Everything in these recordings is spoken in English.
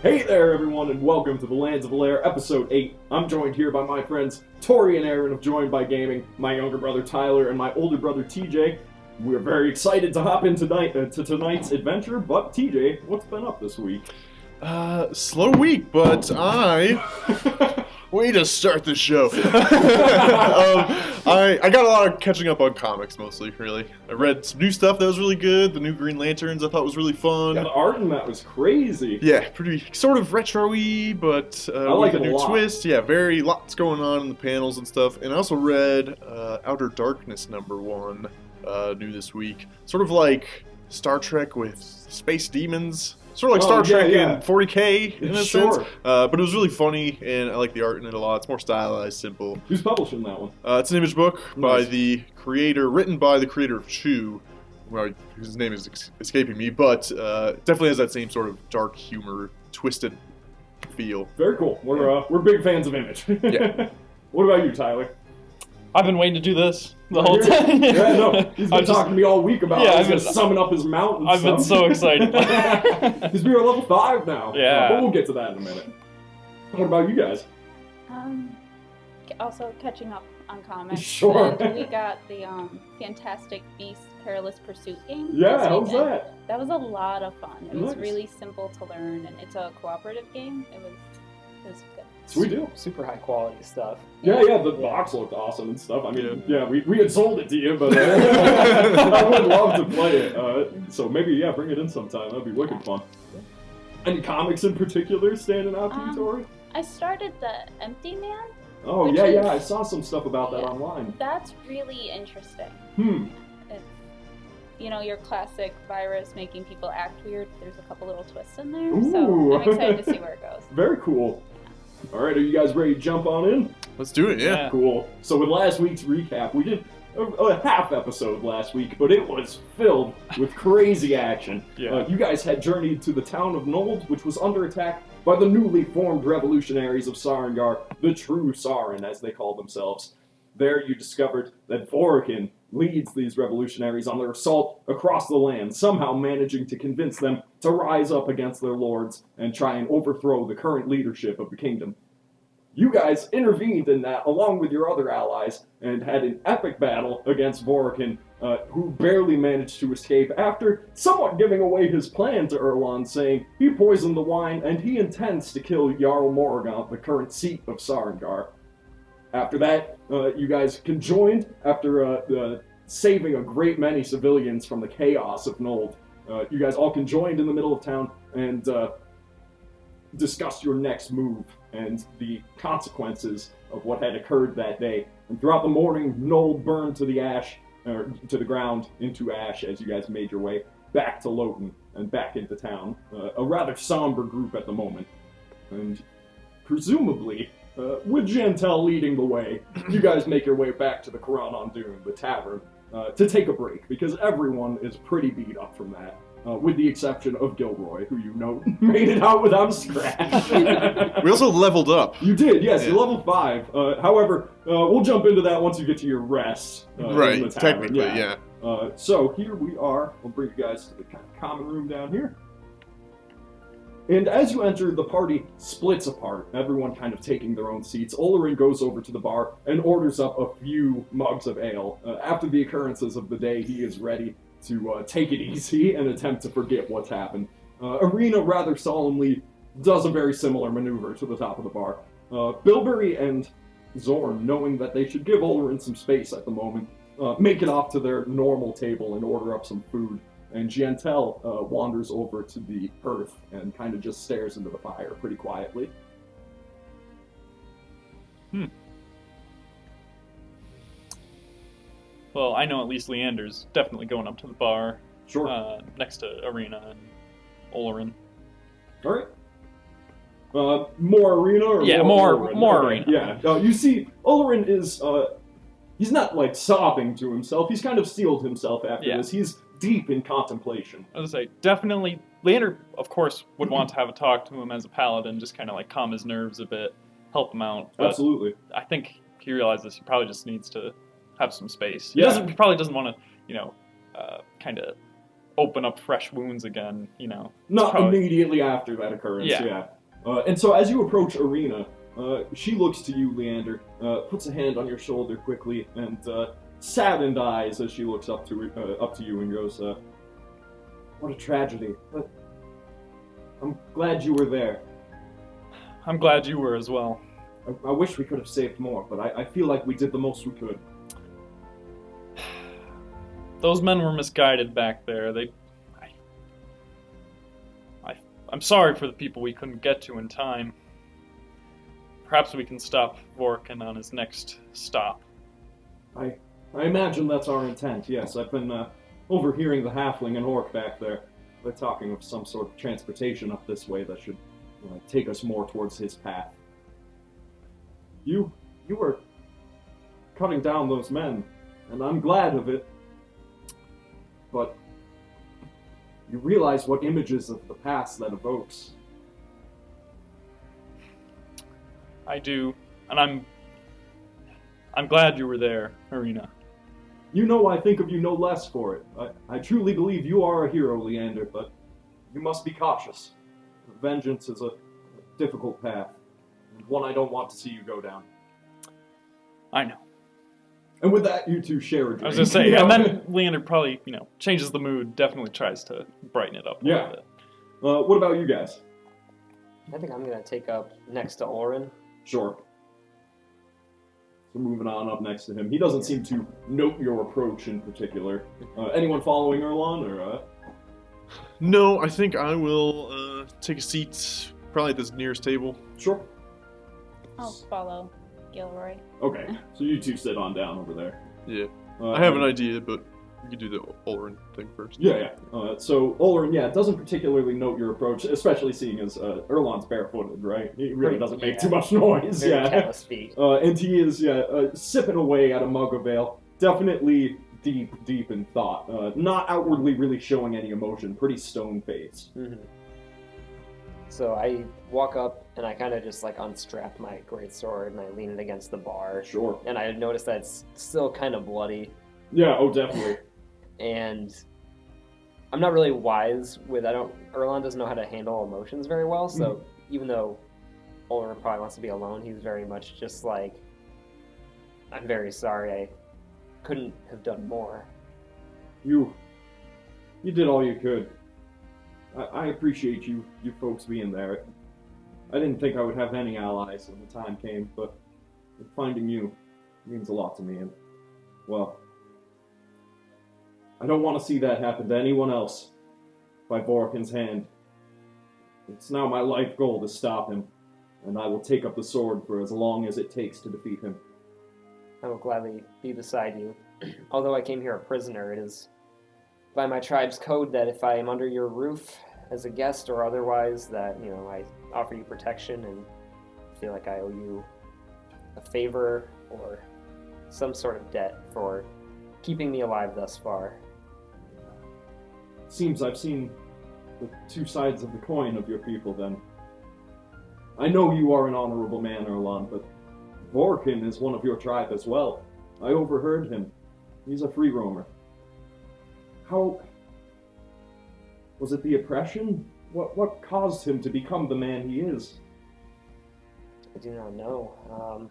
Hey there, everyone, and welcome to the Lands of Alaire, Episode 8. I'm joined here by my friends Tori and Aaron of Joined by Gaming, my younger brother Tyler, and my older brother TJ. We're very excited to hop into tonight's adventure, but TJ, what's been up this week? Slow week, but way to start the show. I got a lot of catching up on comics, mostly, really. I read some new stuff that was really good. The new Green Lanterns I thought was really fun. Yeah, the art in that was crazy. Yeah, pretty sort of retro-y, but I like with it a a new lot. twist. Yeah, lots going on in the panels and stuff. And I also read Outer Darkness #1 new this week. Sort of like Star Trek with space demons. Sort of like Star Trek in 40K in a sense, but it was really funny, and I like the art in it a lot. It's more stylized, simple. Who's publishing that one? It's an image book by Nice. the creator, written by the creator of Chew, whose name is escaping me, but definitely has that same sort of dark humor, twisted feel. Very cool. We're big fans of Image. Yeah. What about you, Tyler? I've been waiting to do this the whole time. Yeah, no. He's been talking to me all week about Yeah, he's going to summon up his mountain. I've been so excited. Because we're level 5 now. Yeah. But we'll get to that in a minute. What about you guys? Also catching up on comics. Sure. And we got the Fantastic Beasts Perilous Pursuit game. Yeah, this how's weekend. that? That was a lot of fun. It was Nice. really simple to learn, and it's a cooperative game. It was good. Sweet deal. Super high quality stuff. Yeah, the box looked awesome and stuff. I mean, we had sold it to you, but I would love to play it. So maybe, bring it in sometime. That'd be wicked fun. Any comics in particular standing out to you, Tori? I started the Empty Man. Oh, which yeah, is- I saw some stuff about that online. That's really interesting. It's, your classic virus making people act weird. There's a couple little twists in there, Ooh. so I'm excited to see where it goes. Very cool. All right, are you guys ready to jump on in? Let's do it, yeah. Cool. So with last week's recap, we did a half episode last week, but it was filled with crazy action. Yeah. You guys had journeyed to the town of Nold, which was under attack by the newly formed revolutionaries of Sarengar, the true Saren, as they call themselves. There you discovered that Vorikin leads these revolutionaries on their assault across the land, somehow managing to convince them to rise up against their lords and try and overthrow the current leadership of the kingdom. You guys intervened in that along with your other allies and had an epic battle against Vorikin, who barely managed to escape after somewhat giving away his plan to Erlon, saying he poisoned the wine and he intends to kill Jarl Morrigan, the current seat of Sarengar. After that, you conjoined after saving a great many civilians from the chaos of Nold. You guys all conjoined in the middle of town and discussed your next move and the consequences of what had occurred that day. And throughout the morning, Nold burned to the ground into ash as you guys made your way back to Loten and back into town. A rather somber group at the moment. And presumably, with Jantel leading the way, you guys make your way back to the Quran on Dune, the tavern, to take a break, because everyone is pretty beat up from that, with the exception of Gilroy, who made it out without a scratch. We also leveled up. You did, yes, Yeah. you're level 5. However, we'll jump into that once you get to your rest. In the Right, tavern. technically, yeah. So here we are. We'll bring you guys to the common room down here. And as you enter, the party splits apart, everyone kind of taking their own seats. Olerin goes over to the bar and orders up a few mugs of ale. After the occurrences of the day, he is ready to take it easy and attempt to forget what's happened. Arena rather solemnly does a very similar maneuver to the top of the bar. Bilberry and Zorn, knowing that they should give Olerin some space at the moment, make it off to their normal table and order up some food. And Jantel wanders over to the hearth and kind of just stares into the fire pretty quietly. Well, I know at least Leander's definitely going up to the bar Sure. next to Arena and Olerin. All right. More Arena or Yeah, more more Olerin? Arena. Yeah. You see, Olerin is, he's not like sobbing to himself. He's kind of steeled himself after Yeah. this. He's deep in contemplation. I was gonna say, definitely, Leander, of course, would want to have a talk to him as a paladin, just kind of like calm his nerves a bit, help him out. But Absolutely. I think he realizes he probably just needs to have some space. Yeah. He probably doesn't want to, kind of open up fresh wounds again, you know. Not immediately after that occurrence, yeah. And so as you approach Arena, she looks to you, Leander, puts a hand on your shoulder quickly, and saddened eyes as she looks up to you and goes, "What a tragedy. I'm glad you were there. I'm glad you were as well. I wish we could have saved more, but I feel like we did the most we could." Those men were misguided back there. I'm sorry for the people we couldn't get to in time. Perhaps we can stop Vorkin on his next stop. I imagine that's our intent, yes. I've been overhearing the halfling and orc back there. They're talking of some sort of transportation up this way that should take us more towards his path. You were cutting down those men, and I'm glad of it. But you realize what images of the past that evokes. I do, and I'm glad you were there, Arena. You know I think of you no less for it. I truly believe you are a hero, Leander, but you must be cautious. Vengeance is a difficult path, and one I don't want to see you go down. I know. And with that, you two share a drink. I was gonna say, and then Leander probably, changes the mood, definitely tries to brighten it up a little bit. What about you guys? I think I'm gonna take up next to Oren. Sure. So moving on up next to him. He doesn't seem to note your approach in particular. Anyone following Erlon, or? No, I think I will take a seat, probably at this nearest table. Sure. I'll follow Gilroy. Okay, so you two sit on down over there. Yeah. I have an idea, but we could do the Olrin thing first. Yeah. So Olrin, doesn't particularly note your approach, especially seeing as Erlon's barefooted, right? He really doesn't make too much noise. Very callous feet. And he is sipping away at a mug of ale, definitely deep in thought. Not outwardly really showing any emotion, pretty stone-faced. Mm-hmm. So I walk up and I kind of just unstrap my greatsword and I lean it against the bar. Sure. And I notice that it's still kind of bloody. Yeah, definitely. And I'm not really wise with, Erlon doesn't know how to handle emotions very well, so even though Olrin probably wants to be alone, he's very much just like, I'm very sorry, I couldn't have done more. You did all you could. I appreciate you folks being there. I didn't think I would have any allies when the time came, but finding you means a lot to me, and, well, I don't want to see that happen to anyone else by Vorkin's hand. It's now my life goal to stop him, and I will take up the sword for as long as it takes to defeat him. I will gladly be beside you. Although I came here a prisoner, it is by my tribe's code that if I am under your roof as a guest or otherwise, that, I offer you protection and feel like I owe you a favor or some sort of debt for keeping me alive thus far. Seems I've seen the two sides of the coin of your people, then. I know you are an honorable man, Erlon, but Vorkin is one of your tribe as well. I overheard him. He's a free roamer. How... was it the oppression? What caused him to become the man he is? I do not know.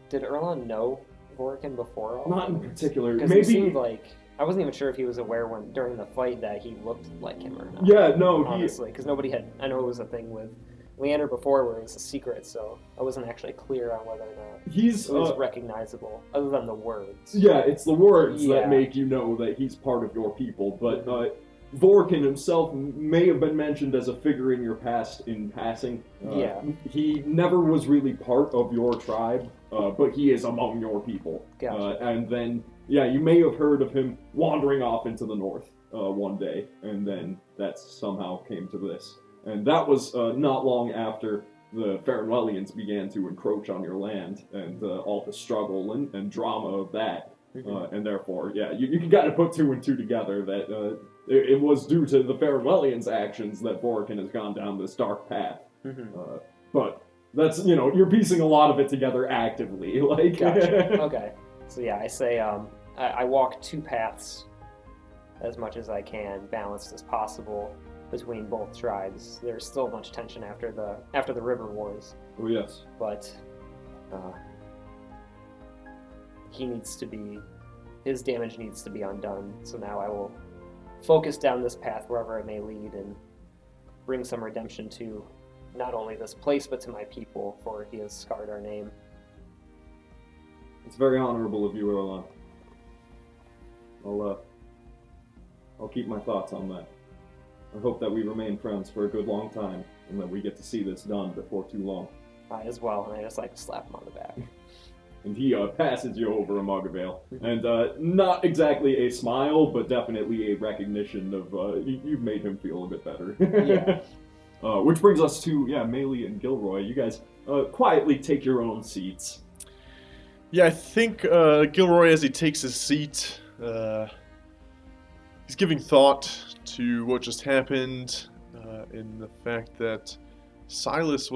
Did Erlon know Vorkin before all Not in this? particular. Because Maybe... it seemed like... I wasn't even sure if he was aware during the fight that he looked like him or not. Yeah, no, honestly, because nobody had... I know it was a thing with Leander before where it was a secret, so I wasn't actually clear on whether or not he's it was recognizable, other than the words. Yeah, it's the words that make you know that he's part of your people, but Vorkin himself may have been mentioned as a figure in your past in passing. He never was really part of your tribe, but he is among your people. Gotcha. And then, you may have heard of him wandering off into the north one day, and then that somehow came to this. And that was not long after the Farinwellians began to encroach on your land, and all the struggle and drama of that. And therefore, you can kind of put two and two together that it was due to the Farinwellians' actions that Vorkin has gone down this dark path. But that's, you're piecing a lot of it together actively. Gotcha. Okay. So I say, I walk two paths as much as I can, balanced as possible between both tribes. There's still much tension after the river wars, Oh yes. but his damage needs to be undone. So now I will focus down this path wherever it may lead and bring some redemption to not only this place but to my people, for he has scarred our name. It's very honorable of you, Erlan. I'll keep my thoughts on that. I hope that we remain friends for a good long time, and that we get to see this done before too long. I as well, and I just like to slap him on the back. And he passes you over a mug of ale. And not exactly a smile, but definitely a recognition of you've made him feel a bit better. Yeah. Which brings us to, Melee and Gilroy. You guys quietly take your own seats. Yeah, I think Gilroy, as he takes his seat, he's giving thought to what just happened, in the fact that Silas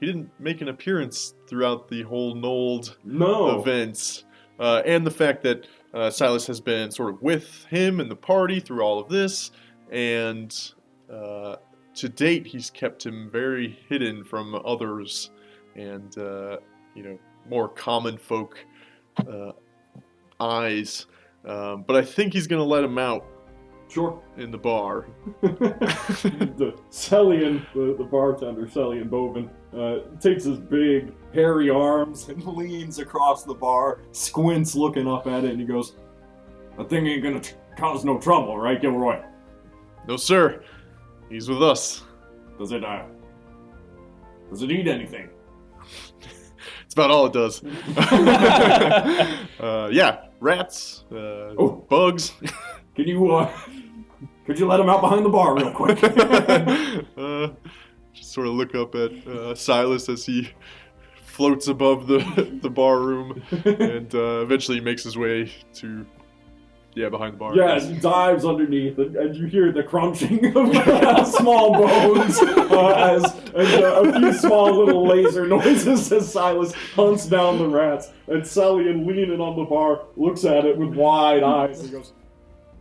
he didn't make an appearance throughout the whole Nold events, and the fact that Silas has been sort of with him and the party through all of this, and to date he's kept him very hidden from others and more common folk eyes, but I think he's gonna let him out. Sure. In the bar. The Celian, the bartender, Celian Bovin, takes his big, hairy arms and leans across the bar, squints looking up at it, and he goes, "That thing ain't gonna cause no trouble, right, Gilroy?" No, sir. He's with us. Does it eat anything? It's about all it does. Yeah, rats, bugs. Could you let him out behind the bar real quick? Just sort of look up at Silas as he floats above the bar room, and eventually makes his way to, behind the bar. Yeah, he dives underneath, and you hear the crunching of small bones, and a few small little laser noises as Silas hunts down the rats, and Celian, leaning on the bar, looks at it with wide eyes, and goes,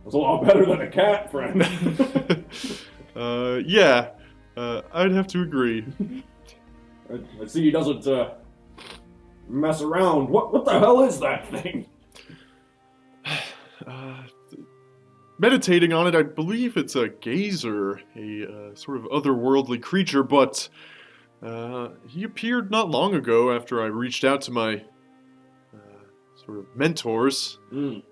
"That's a lot better than a cat, friend." I'd have to agree. I see he doesn't mess around. What the hell is that thing? Meditating on it, I believe it's a gazer, a sort of otherworldly creature, but he appeared not long ago after I reached out to my sort of mentors. And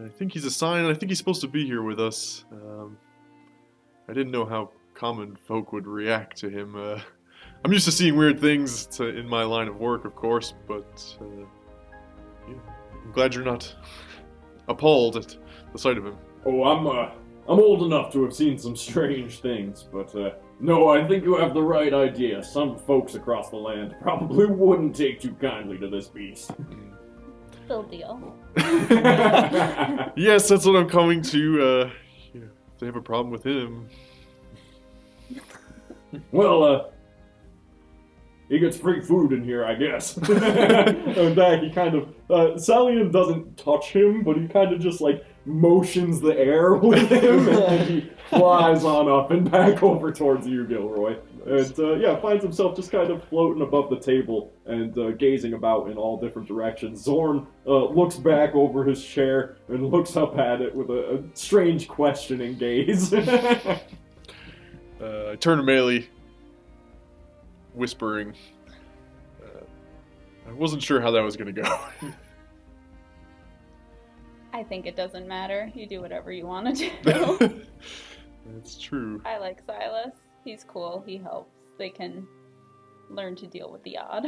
I think he's a sign, and I think he's supposed to be here with us. I didn't know how common folk would react to him. I'm used to seeing weird things in my line of work, of course, but I'm glad you're not appalled at the sight of him. Oh, I'm old enough to have seen some strange things, but no, I think you have the right idea. Some folks across the land probably wouldn't take too kindly to this beast. Still deal. Yes, that's what I'm coming to. If they have a problem with him. Well, he gets free food in here, I guess. And that he kind of, Celian doesn't touch him, but he kind of just motions the air with him, and he flies on up and back over towards you, Gilroy. And finds himself just kind of floating above the table and gazing about in all different directions. Zorn looks back over his chair and looks up at it with a strange questioning gaze. I turn to Melee, whispering, I wasn't sure how that was going to go. I think it doesn't matter. You do whatever you want to do. That's true. I like Silas. He's cool. He helps. They can learn to deal with the odd.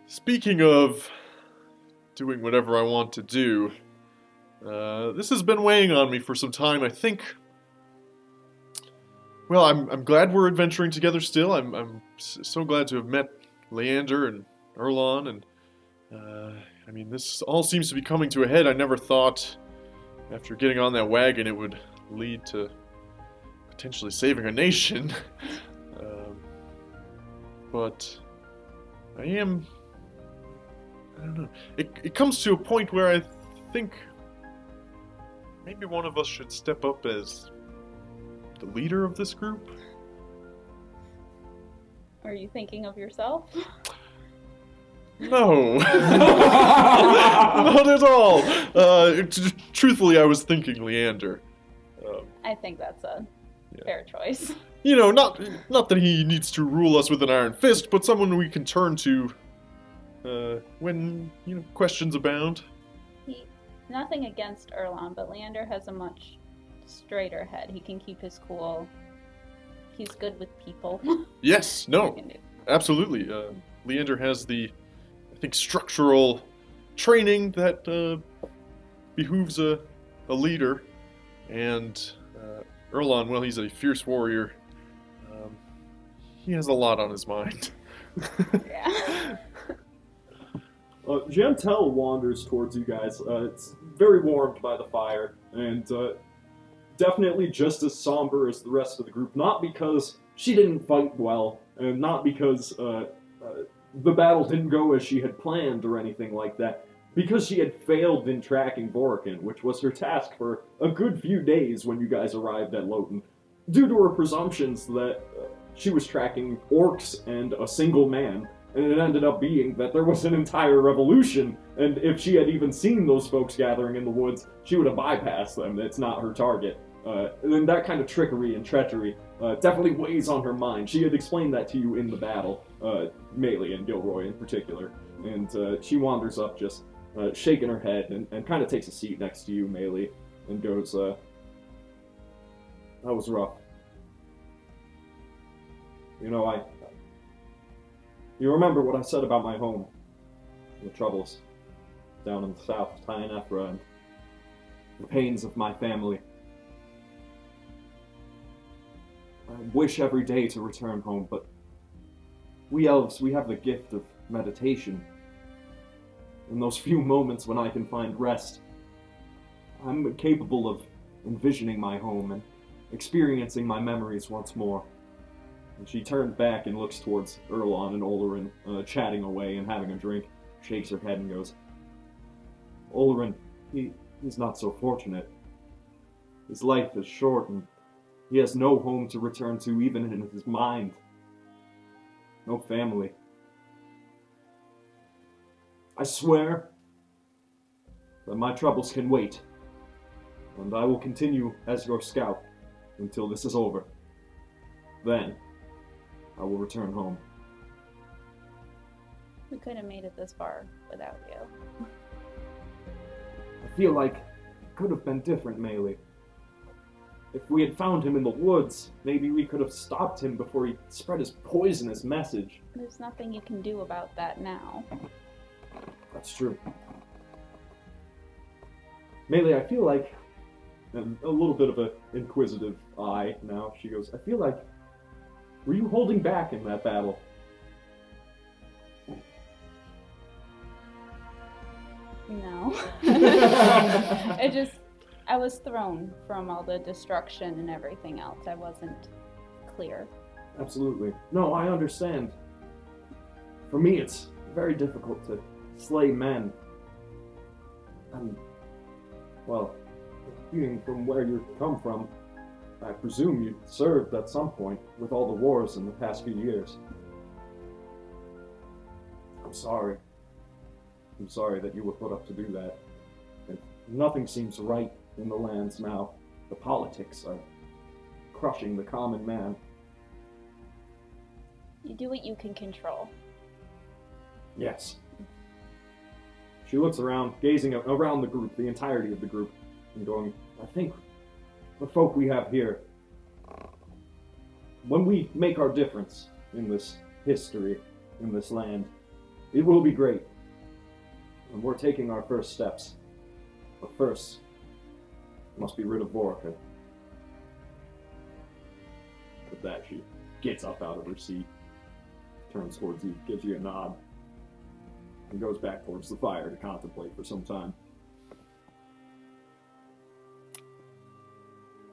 Speaking of doing whatever I want to do, this has been weighing on me for some time. I think. Well, I'm glad we're adventuring together still. I'm so glad to have met Leander and Erlan, and this all seems to be coming to a head. I never thought, after getting on that wagon, it would lead to potentially saving a nation. But I don't know. It comes to a point where I think maybe one of us should step up as the leader of this group? Are you thinking of yourself? No. Not at all. Truthfully, I was thinking Leander. I think that's a fair choice. You know, not that he needs to rule us with an iron fist, but someone we can turn to when, questions abound. Nothing against Erlon, but Leander has a much straighter head. He can keep his cool. He's good with people. Yes, no, absolutely. Leander has the, I think, structural training that behooves a leader, and Erlon, well, he's a fierce warrior. He has a lot on his mind. Yeah. Jantel wanders towards you guys. It's very warmed by the fire, and definitely just as somber as the rest of the group. Not because she didn't fight well, and not because the battle didn't go as she had planned or anything like that. Because she had failed in tracking Vorkin, which was her task for a good few days when you guys arrived at Loten, due to her presumptions that she was tracking orcs and a single man. And it ended up being that there was an entire revolution, and if she had even seen those folks gathering in the woods, she would have bypassed them. It's not her target. And then that kind of trickery and treachery definitely weighs on her mind. She had explained that to you in the battle, Melee and Gilroy in particular. And she wanders up just shaking her head and kind of takes a seat next to you, Melee, and goes, that was rough. You remember what I said about my home, the troubles down in the south of Tyanethra, and the pains of my family. I wish every day to return home, but we elves, we have the gift of meditation. In those few moments when I can find rest, I'm capable of envisioning my home and experiencing my memories once more. And she turns back and looks towards Erlon and Olerin, chatting away and having a drink, shakes her head and goes, Olerin, he's not so fortunate. His life is short and he has no home to return to, even in his mind. No family. I swear that my troubles can wait, and I will continue as your scout until this is over. Then, I will return home. We could have made it this far without you. I feel like it could have been different, Melee. If we had found him in the woods, maybe we could have stopped him before he spread his poisonous message. There's nothing you can do about that now. That's true. Melee, I feel like, and a little bit of an inquisitive eye now, she goes, I feel like, were you holding back in that battle? No. I was thrown from all the destruction and everything else. I wasn't clear. Absolutely. No, I understand. For me, it's very difficult to slay men. And, well, being from where you come from, I presume you served at some point with all the wars in the past few years. I'm sorry. I'm sorry that you were put up to do that. And nothing seems right in the lands now. The politics are crushing the common man. You do what you can control. Yes. She looks around, gazing around the group, the entirety of the group, and going, I think the folk we have here, when we make our difference in this history, in this land, it will be great. And we're taking our first steps. But first, we must be rid of Vorka. With that, she gets up out of her seat, turns towards you, gives you a nod, and goes back towards the fire to contemplate for some time.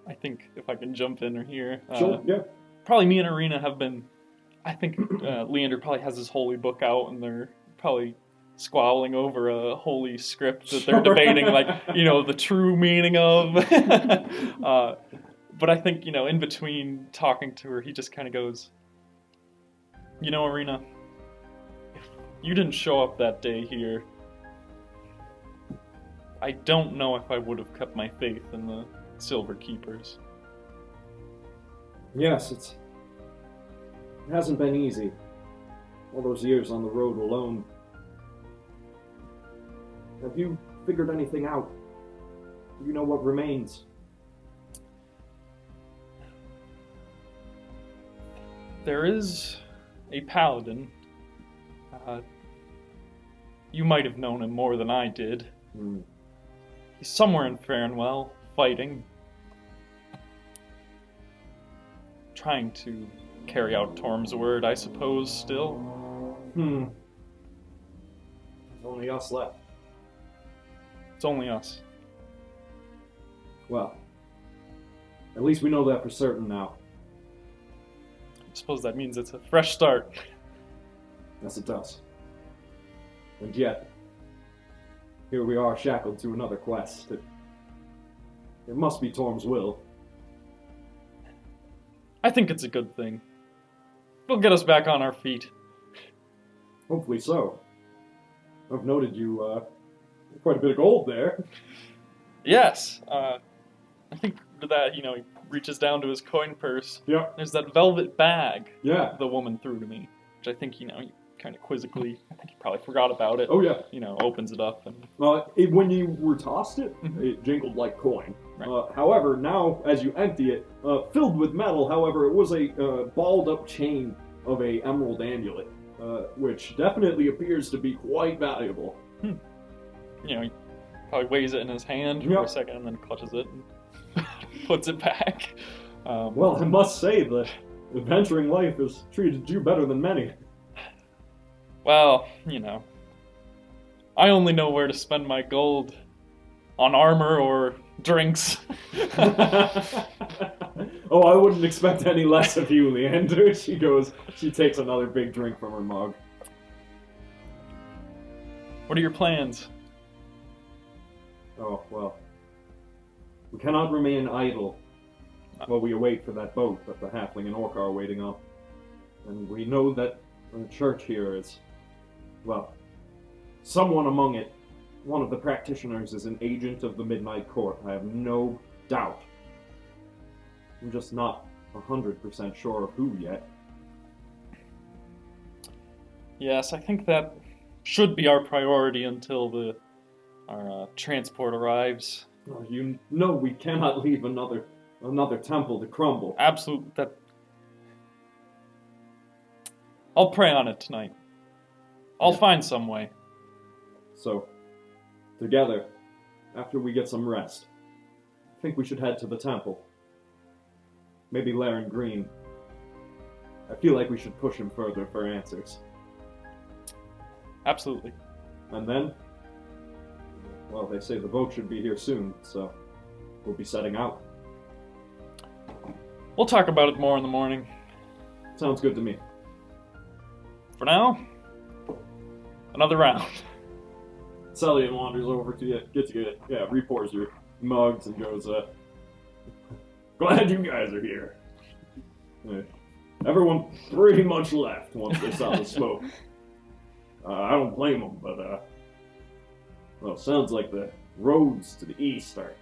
I think if I can jump in here, Sure, yeah. probably me and Arena have been. I think Leander probably has his holy book out, and they're probably squabbling over a holy script that they're debating, like, the true meaning of. But I think, in between talking to her, he just kind of goes, Arena, if you didn't show up that day here, I don't know if I would have kept my faith in the Silver Keepers. Yes, it hasn't been easy. All those years on the road alone. Have you figured anything out? Do you know what remains? There is a paladin. You might have known him more than I did. He's somewhere in Farnwell, fighting. Trying to carry out Torm's word, I suppose, still. There's only us left. It's only us. Well, at least we know that for certain now. I suppose that means it's a fresh start. Yes, it does. And yet, here we are shackled to another quest. It must be Torm's will. I think it's a good thing. It'll get us back on our feet. Hopefully so. I've noted you, quite a bit of gold there. Yes. I think that, he reaches down to his coin purse. Yeah. There's that velvet bag Yeah. the woman threw to me, which I think, he kind of quizzically, I think he probably forgot about it. Oh, yeah. Opens it up. And When you were tossed it, it jingled like coin. Right. However, now, as you empty it, filled with metal, however, it was a balled-up chain of a emerald amulet, which definitely appears to be quite valuable. He probably weighs it in his hand for a second and then clutches it and puts it back. Well, I must say that adventuring life has treated you better than many. Well, I only know where to spend my gold. On armor or drinks. Oh, I wouldn't expect any less of you, Leander. She takes another big drink from her mug. What are your plans? Oh, well. We cannot remain idle while we await for that boat that the halfling and orc are waiting on. And we know that the church here is, well, someone among it, one of the practitioners, is an agent of the Midnight Court. I have no doubt. I'm just not 100% sure of who yet. Yes, I think that should be our priority until our transport arrives. Oh, you know we cannot leave another temple to crumble. Absolutely. I'll pray on it tonight. I'll find some way. So, together, after we get some rest, I think we should head to the temple. Maybe Laren Green. I feel like we should push him further for answers. Absolutely. And then, well, they say the boat should be here soon, so we'll be setting out. We'll talk about it more in the morning. Sounds good to me. For now, another round. Celian wanders over to you, gets you, repours your mugs and goes, glad you guys are here. Everyone pretty much left once they saw the smoke. I don't blame them, but, well, sounds like the roads to the east are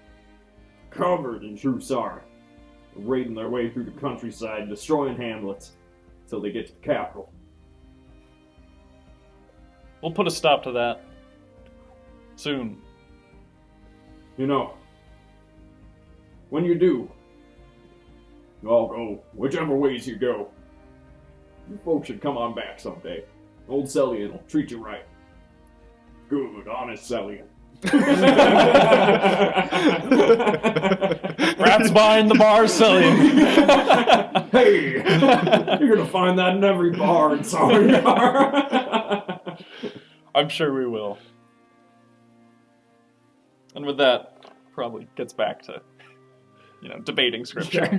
covered in Trusar, raiding their way through the countryside, destroying hamlets, until they get to the capital. We'll put a stop to that. Soon. You know, when you do, you all go whichever ways you go. You folks should come on back someday. Old Celian will treat you right. Good, honest Celian. Rats behind the bar selling. Hey, you're gonna find that in every bar in Sargar. I'm sure we will. And with that, probably gets back to, debating scripture.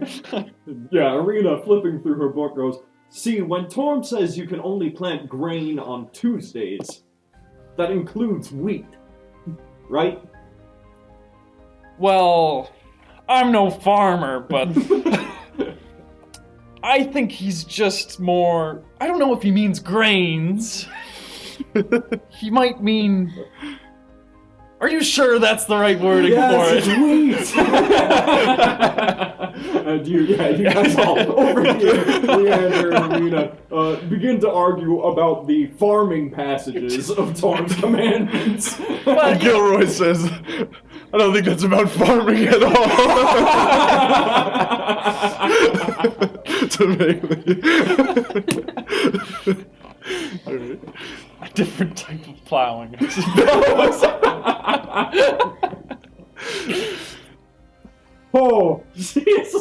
Yeah, Arena, flipping through her book, goes, see, when Torm says you can only plant grain on Tuesdays, that includes wheat, right? Well, I'm no farmer, but I think he's just more... I don't know if he means grains. He might mean... Are you sure that's the right wording for it? Wheat! And you guys all over here, Leander and Lena, begin to argue about the farming passages of Torm's commandments. And Gilroy says, I don't think that's about farming at all. To Melee. A different type of plowing. Oh, jeez.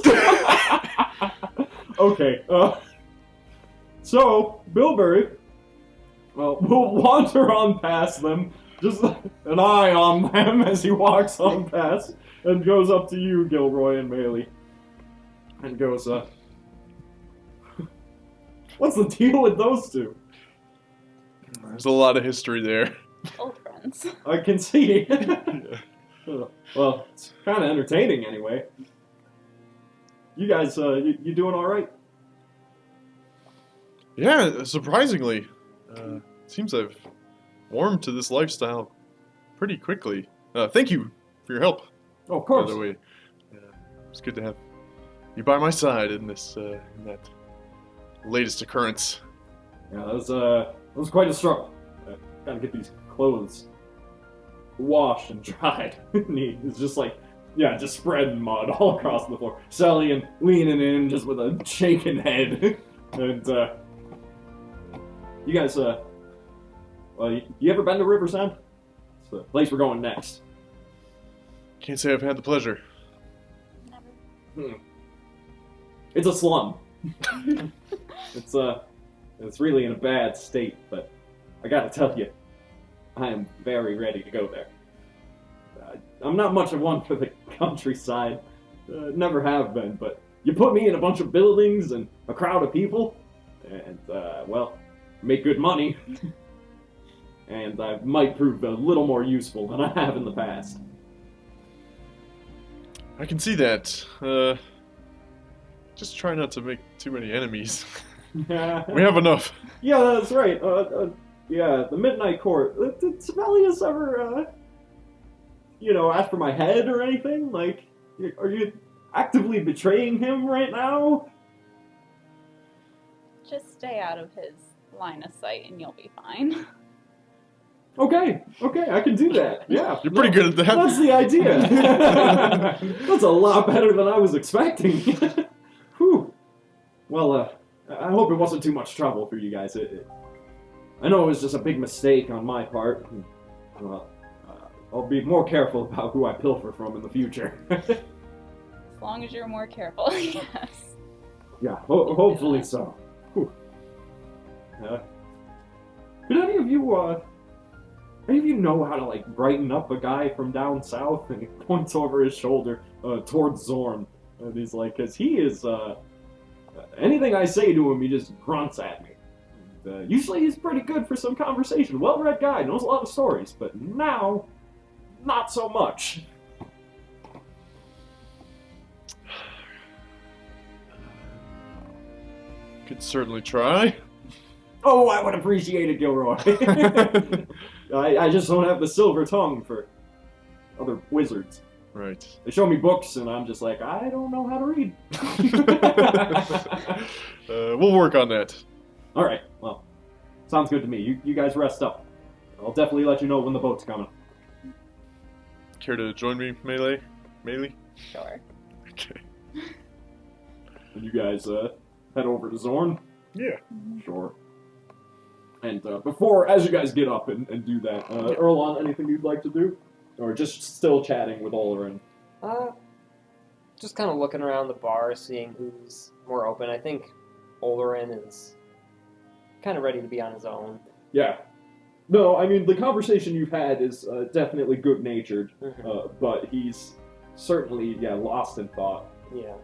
Okay, so, Bilberry, well, will wander on past them, just an eye on them as he walks on past, and goes up to you, Gilroy and Melee, and goes, what's the deal with those two? There's a lot of history there. Old friends. I can see. Yeah. Well, it's kind of entertaining anyway. You guys, you doing all right? Yeah, surprisingly. Seems I've warmed to this lifestyle pretty quickly. Thank you for your help. Oh, of course. By the way, it's good to have you by my side in this in that latest occurrence. Yeah, that was quite a struggle. Gotta get these clothes washed and dried. It's just like, yeah, just spreading mud all across the floor. Selly leaning in just with a shaking head. And, you guys, you ever been to Riverside? It's the place we're going next. Can't say I've had the pleasure. Never. It's a slum. It's really in a bad state, but I gotta tell you, I am very ready to go there. I'm not much of one for the countryside, never have been, but you put me in a bunch of buildings and a crowd of people, and, well, make good money, and I might prove a little more useful than I have in the past. I can see that. Just try not to make too many enemies. We have enough. Yeah, that's right. Yeah, the Midnight Court. Did Sibelius ever, ask for my head or anything? Like, are you actively betraying him right now? Just stay out of his line of sight and you'll be fine. Okay, I can do that. Yeah. You're pretty good at that. That's the idea. That's a lot better than I was expecting. Whew. Well, I hope it wasn't too much trouble for you guys. I know it was just a big mistake on my part. I'll be more careful about who I pilfer from in the future. As long as you're more careful, yes. Yeah, hopefully so. Whew. Did any of you know how to, like, brighten up a guy from down south? And he points over his shoulder towards Zorn. And he's like, because he is, anything I say to him, he just grunts at me. And, usually he's pretty good for some conversation. Well-read guy, knows a lot of stories. But now, not so much. Could certainly try. Oh, I would appreciate it, Gilroy. I just don't have the silver tongue for other wizards. Right. They show me books, and I'm just like, I don't know how to read. We'll work on that. All right, well, sounds good to me. You guys rest up. I'll definitely let you know when the boat's coming. Care to join me, Melee? Sure. Okay. And you guys head over to Zorn? Yeah. Sure. And as you guys get up and do that, Erlon, anything you'd like to do? Or just still chatting with Olerin? Just kind of looking around the bar, seeing who's more open. I think Olerin is kind of ready to be on his own. Yeah. No, I mean, the conversation you've had is definitely good-natured, but he's certainly, lost in thought. Yeah.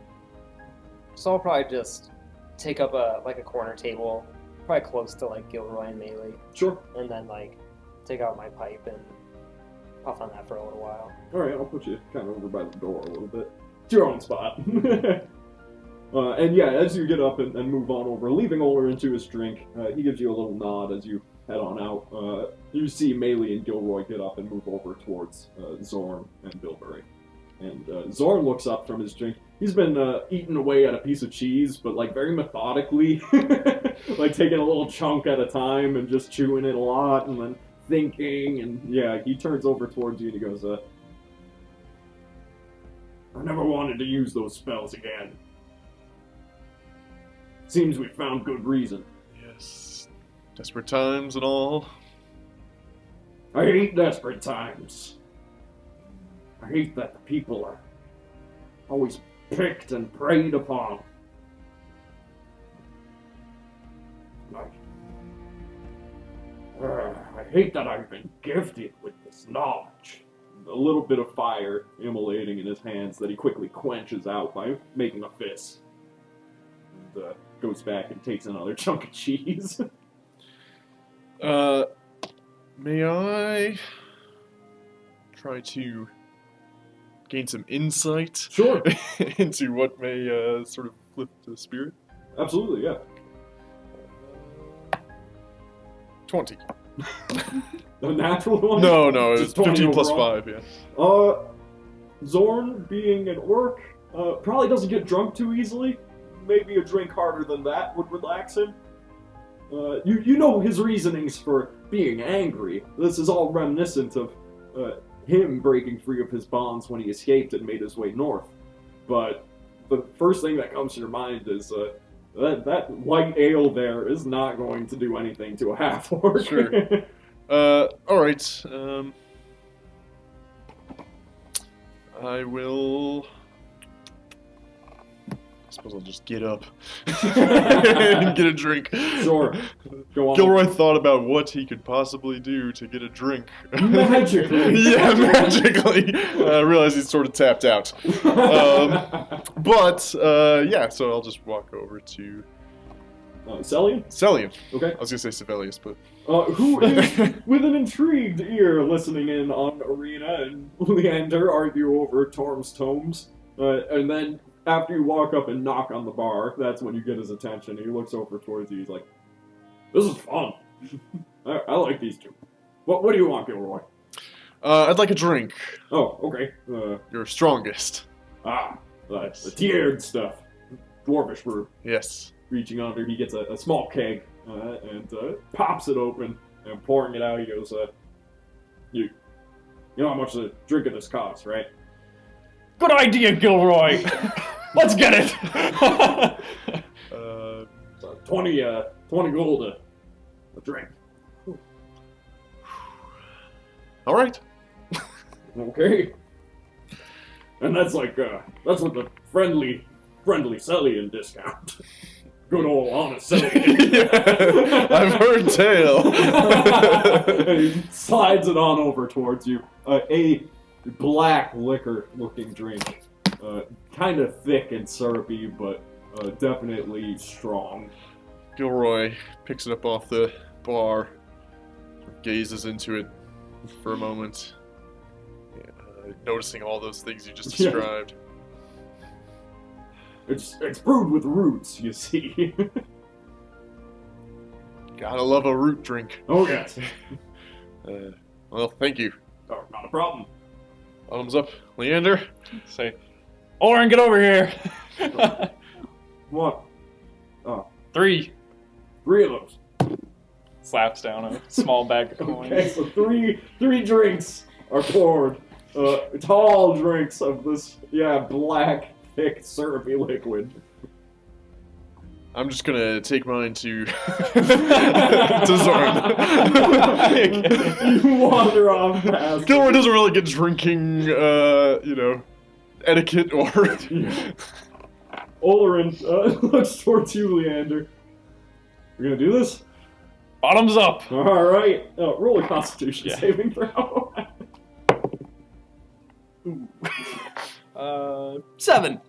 So I'll probably just take up a corner table, probably close to, Gilroy and Melee. Sure. And then, take out my pipe and puff on that for a little while. Alright, I'll put you kind of over by the door a little bit. It's your own spot. And yeah, as you get up and move on over, leaving Olerin to his drink, he gives you a little nod as you head on out. You see Melee and Gilroy get up and move over towards Zorn and Bilberry. And Zorn looks up from his drink. He's been eating away at a piece of cheese, but like very methodically, like taking a little chunk at a time and just chewing it a lot and then thinking. And yeah, he turns over towards you and he goes, I never wanted to use those spells again. Seems we found good reason. Yes. Desperate times and all. I hate desperate times. I hate that the people are always picked and preyed upon. I hate that I've been gifted with this knowledge. A little bit of fire immolating in his hands that he quickly quenches out by making a fist. And goes back and takes another chunk of cheese. May I try to gain some insight Sure. into what may sort of flip the spirit? Absolutely, yeah. 20. A natural one? No, it's Just 20 15 plus overall? 5, yeah. Zorn, being an orc, probably doesn't get drunk too easily. Maybe a drink harder than that would relax him. You know his reasonings for being angry. This is all reminiscent of him breaking free of his bonds when he escaped and made his way north. But the first thing that comes to your mind is that white ale there is not going to do anything to a half-orc. Sure. Alright. I will... I suppose I'll just get up and get a drink. Sure. Go on. Gilroy thought about what he could possibly do to get a drink. Magically. Yeah, magically. I realized he's sort of tapped out. Yeah, so I'll just walk over to... Celian? Celian. Okay. I was going to say Sibelius, but... Who is, with an intrigued ear, listening in on Arena and Leander argue over Torm's tomes. And then, after you walk up and knock on the bar, that's when you get his attention. He looks over towards you. He's like, "This is fun. I like these two. What do you want, Gilroy?" I'd like a drink. Oh, okay. Your strongest. The tiered stuff. Dwarvish brew. Yes. Reaching under, he gets a small keg and pops it open and pouring it out. He goes, "You know how much a drink of this costs, right?" Good idea, Gilroy. Let's get it. 20 gold a drink. All right. Okay. And that's like that's with the friendly Celian discount. Good old honest Celian. Yeah, I've heard tale. He slides it on over towards you. A black liquor-looking drink. Kind of thick and syrupy, but definitely strong. Gilroy picks it up off the bar, gazes into it for a moment, noticing all those things you just described. It's brewed with roots, you see. Gotta love a root drink. Oh, yes. Well, thank you. Oh, not a problem. Bottoms up, Leander. Say, Oren, get over here. What? Oh, 3. 3 of those. Slaps down a small bag of coins. Okay, so three drinks are poured. Tall drinks of this, black, thick, syrupy liquid. I'm just gonna take mine to Zorn. You wander off past. Gilroy doesn't really get drinking, etiquette or... Olerin looks towards you, Leander. We're gonna do this? Bottoms up. Alright. Roll a constitution Yeah. saving throw. 7. No,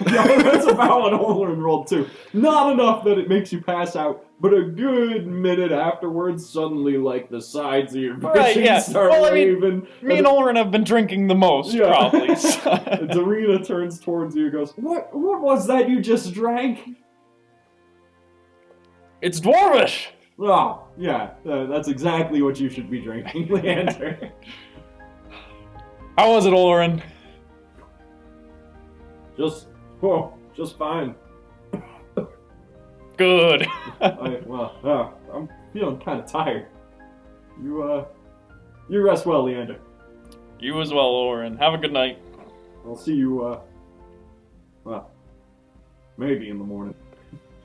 that's about what Olin rolled too. Not enough that it makes you pass out, but a good minute afterwards, suddenly, like, the sides of your vision Right, yeah. start Well, I mean, waving. Me and Olrin have been drinking the most, Yeah. probably. Darina turns towards you and goes, What was that you just drank? It's dwarvish! Oh, yeah, that's exactly what you should be drinking, Leander. How was it, Olrin? Just fine. Good. I'm feeling kind of tired. You rest well, Leander. You as well, Olrin. Have a good night. I'll see you, maybe in the morning.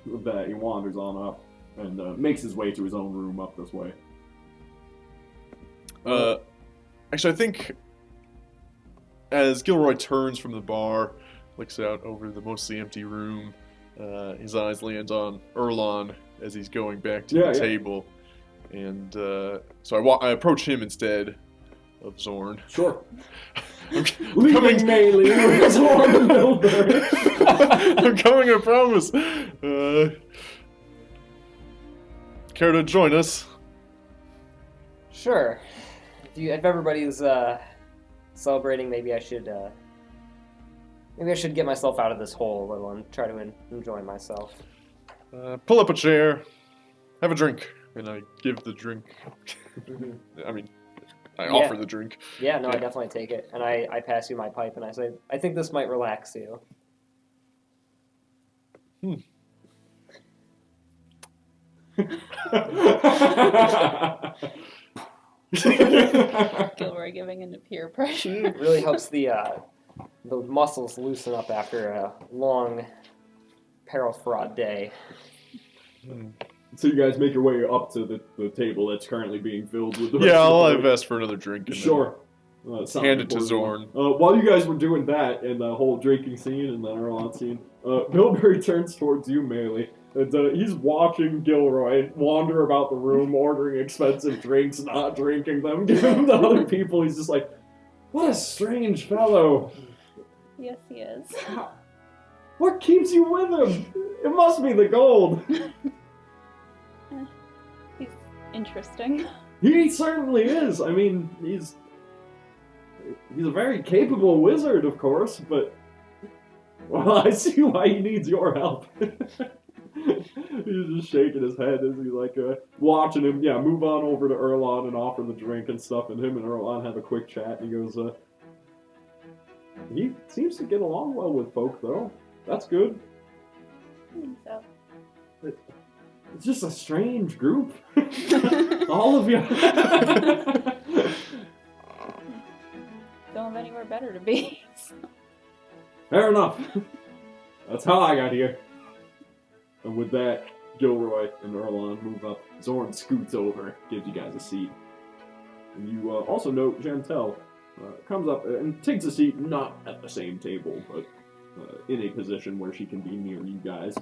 With that, he wanders on up and makes his way to his own room up this way. Actually, I think as Gilroy turns from the bar, looks out over the mostly empty room, his eyes land on Erlon as he's going back to the table. And so I approach him instead of Zorn. Sure. Leaving Melee with Zorn Builder. I'm coming, I promise. Care to join us? Sure. If everybody's celebrating, maybe I should get myself out of this hole a little and try to enjoy myself. Pull up a chair, have a drink, and I give the drink. I mean, I offer the drink. Yeah, no, I definitely take it, and I pass you my pipe, and I say, I think this might relax you. Gilroy giving into peer pressure. It really helps the muscles loosen up after a long peril-fraught day. So you guys make your way up to the table that's currently being filled with the rest Yeah, of the I'll party. invest for another drink. And Sure. hand it to Zorn. While you guys were doing that and the whole drinking scene and the Erlon scene, Bilberry turns towards you, Melee. And he's watching Gilroy wander about the room, ordering expensive drinks, not drinking them, giving them to other people. He's just like, what a strange fellow. Yes, he is. What keeps you with him? It must be the gold. He's interesting. He certainly is. I mean, he's a very capable wizard, of course, but well, I see why he needs your help. He's just shaking his head as he's like watching him. Yeah, move on over to Erlon and offer the drink and stuff, and him and Erlon have a quick chat. And he goes, he seems to get along well with folk, though. That's good. I think so. It's just a strange group. All of you. Don't have anywhere better to be. Fair enough. That's how I got here. And with that, Gilroy and Erlon move up. Zorn scoots over, gives you guys a seat. And you also note Jantel comes up and takes a seat, not at the same table, but in a position where she can be near you guys.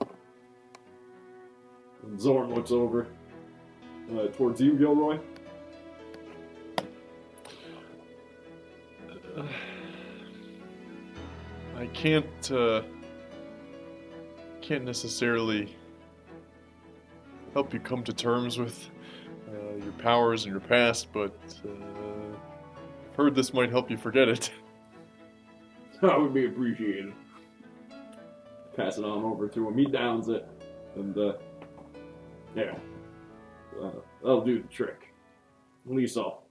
And Zorn looks over towards you, Gilroy. I can't necessarily help you come to terms with your powers and your past, but I've heard this might help you forget it. That would be appreciated. Pass it on over to him. He downs it, and that'll do the trick. At least I'll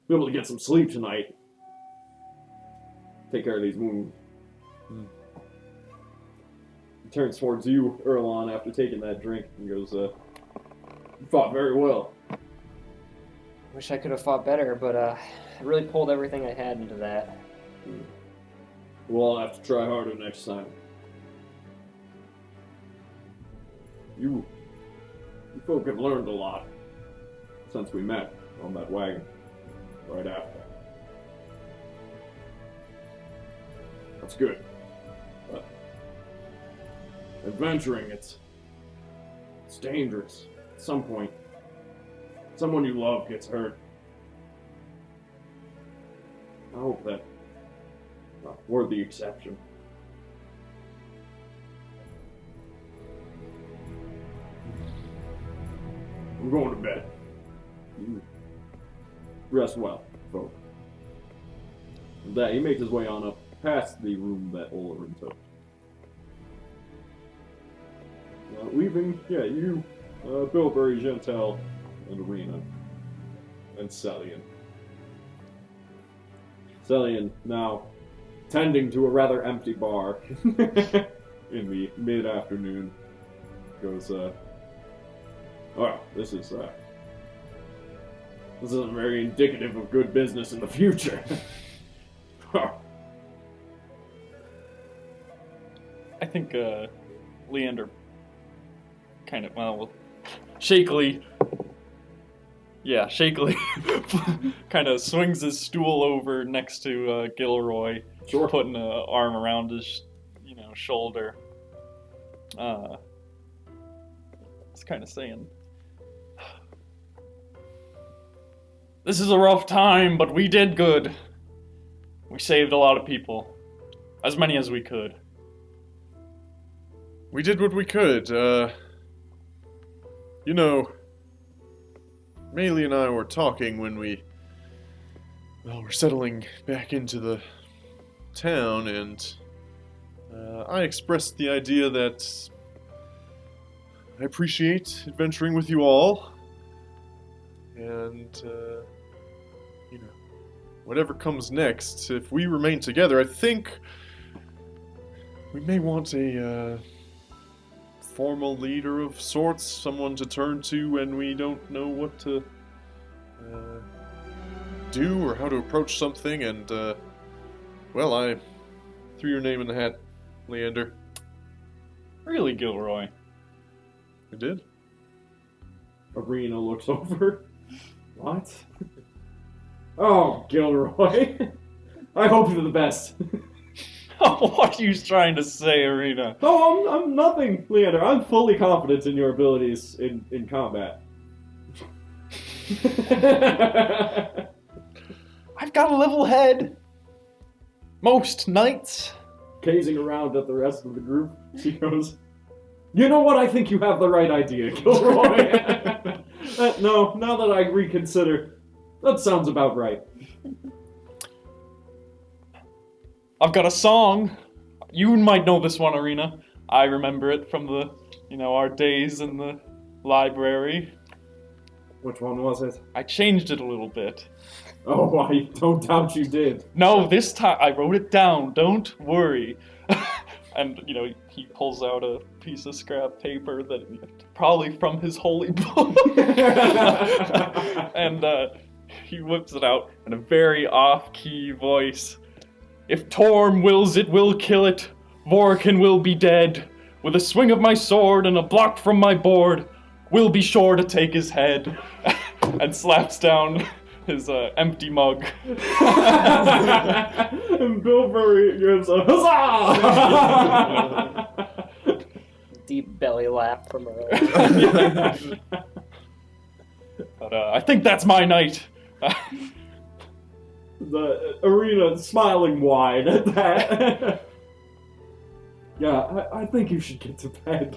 be able to get some sleep tonight. Take care of these wounds. He turns towards you, Erlon, after taking that drink, and goes, "You fought very well." Wish I could have fought better, but I really pulled everything I had into that. We'll all have to try harder next time. You folk have learned a lot since we met on that wagon right after. That's good. But adventuring, it's dangerous. At some point, someone you love gets hurt. I hope that We're the exception. We're going to bed. You rest well, folk. With that, he makes his way on up past the room that Olerin took. Leaving, you, Bilberry, Gentel, and Arena, and Celian. Celian now tending to a rather empty bar in the mid-afternoon goes, oh, this is very indicative of good business in the future. I think Leander kind of, shakily kind of swings his stool over next to Gilroy, Sure. putting an arm around his, shoulder. It's kind of saying, "This is a rough time, but we did good. We saved a lot of people, as many as we could." We did what we could. Maylee and I were talking when we were settling back into the town, and I expressed the idea that I appreciate adventuring with you all, and, whatever comes next, if we remain together, I think we may want a formal leader of sorts, someone to turn to when we don't know what to do or how to approach something, and, I threw your name in the hat, Leander. Really, Gilroy? You did? Arena looks over. What? Oh, Gilroy. I hope you're the best. What are you trying to say, Arena? Oh, I'm nothing, Leander. I'm fully confident in your abilities in combat. I've got a level head. Most nights. Gazing around at the rest of the group, she goes, "You know what? I think you have the right idea, Gilroy." No, now that I reconsider, that sounds about right. I've got a song. You might know this one, Arena. I remember it from the, our days in the library. Which one was it? I changed it a little bit. Oh, I don't doubt you did. No, this time I wrote it down. Don't worry. And, he pulls out a piece of scrap paper that probably from his holy book. And he whips it out in a very off-key voice. "If Torm wills it, will kill it. Vorkin will be dead. With a swing of my sword and a block from my board, we'll be sure to take his head." And slaps down his empty mug. And Bill Murray gives a huzzah! Deep belly laugh from her. But I think that's my night. The Arena smiling wide at that. Yeah, I think you should get to bed.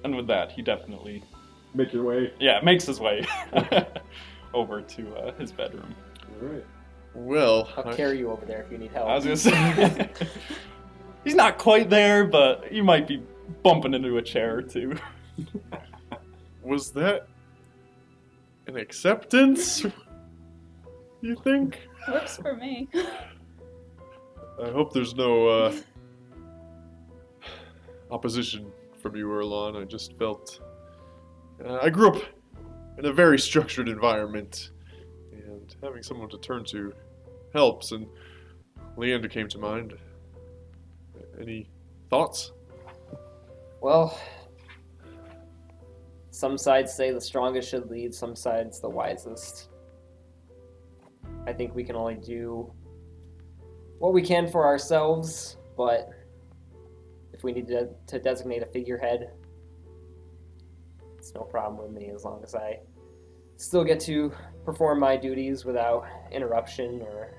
And with that, he definitely Make your way. makes his way over to his bedroom. Alright. Well, I'll carry you over there if you need help. I was gonna say, he's not quite there, but you might be bumping into a chair or two. was that an acceptance? You think? Works for me. I hope there's no opposition from you, Erlon. I just felt... I grew up in a very structured environment, and having someone to turn to helps, and Leander came to mind. Any thoughts? Well, some sides say the strongest should lead, some sides the wisest. I think we can only do what we can for ourselves, but if we need to designate a figurehead, it's no problem with me as long as I still get to perform my duties without interruption or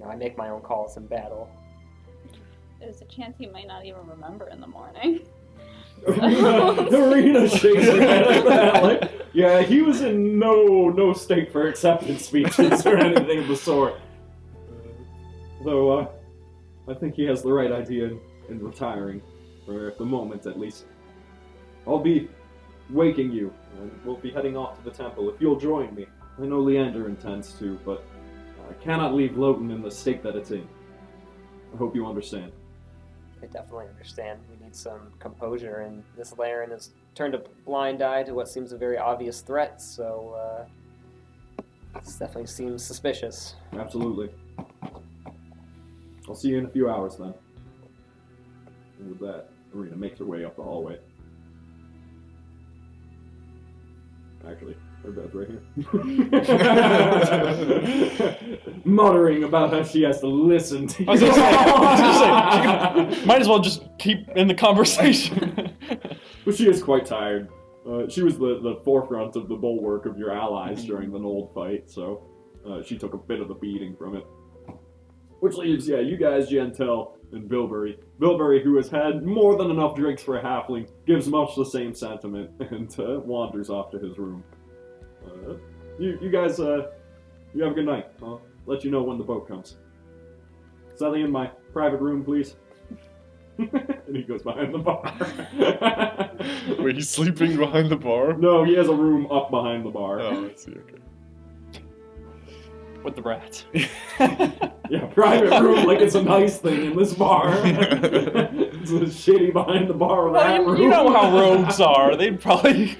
I make my own calls in battle. There's a chance he might not even remember in the morning. Arena shakes her head at that. Like, yeah, he was in no state for acceptance speeches or anything of the sort. Though, I think he has the right idea in retiring, for the moment at least. I'll be waking you, and we'll be heading off to the temple if you'll join me. I know Leander intends to, but I cannot leave Loten in the state that it's in. I hope you understand. I definitely understand. We need some composure, and this Laren has turned a blind eye to what seems a very obvious threat, so this definitely seems suspicious. Absolutely. I'll see you in a few hours then. And with that, Arena makes her way up the hallway. Actually, her bed's right here. Muttering about how she has to listen to you. I was gonna say, might as well just keep in the conversation. But she is quite tired. She was the forefront of the bulwark of your allies during the Nold fight, so she took a bit of the beating from it. Which leaves, you guys, Gentel, and Bilberry. Bilberry, who has had more than enough drinks for a halfling, gives much the same sentiment and wanders off to his room. You guys, you have a good night. I'll let you know when the boat comes. Sally, in my private room, please. And he goes behind the bar. Wait, he's sleeping behind the bar? No, he has a room up behind the bar. Oh, I see, okay. With the rats. Yeah, private room like it's a nice thing in this bar. It's a shitty behind the bar rat room. You know how rogues are. They'd probably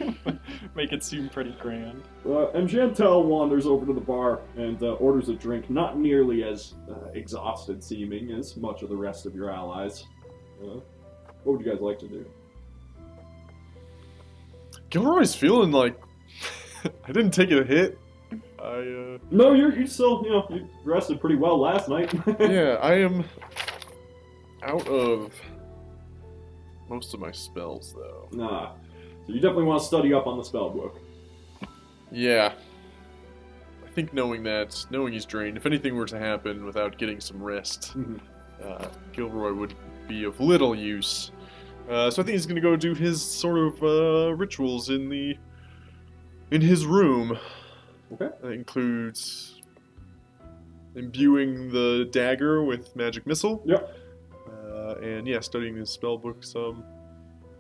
make it seem pretty grand. And Chantel wanders over to the bar and orders a drink, not nearly as exhausted seeming as much of the rest of your allies. What would you guys like to do? Gilroy's feeling like I didn't take a hit. No, you still, you rested pretty well last night. Yeah, I am out of most of my spells, though. Nah. So you definitely want to study up on the spell book. Yeah. I think knowing he's drained, if anything were to happen without getting some rest, Gilroy would be of little use. So I think he's going to go do his sort of rituals in his room. Okay. That includes imbuing the dagger with magic missile. Yep. And studying his spell book some.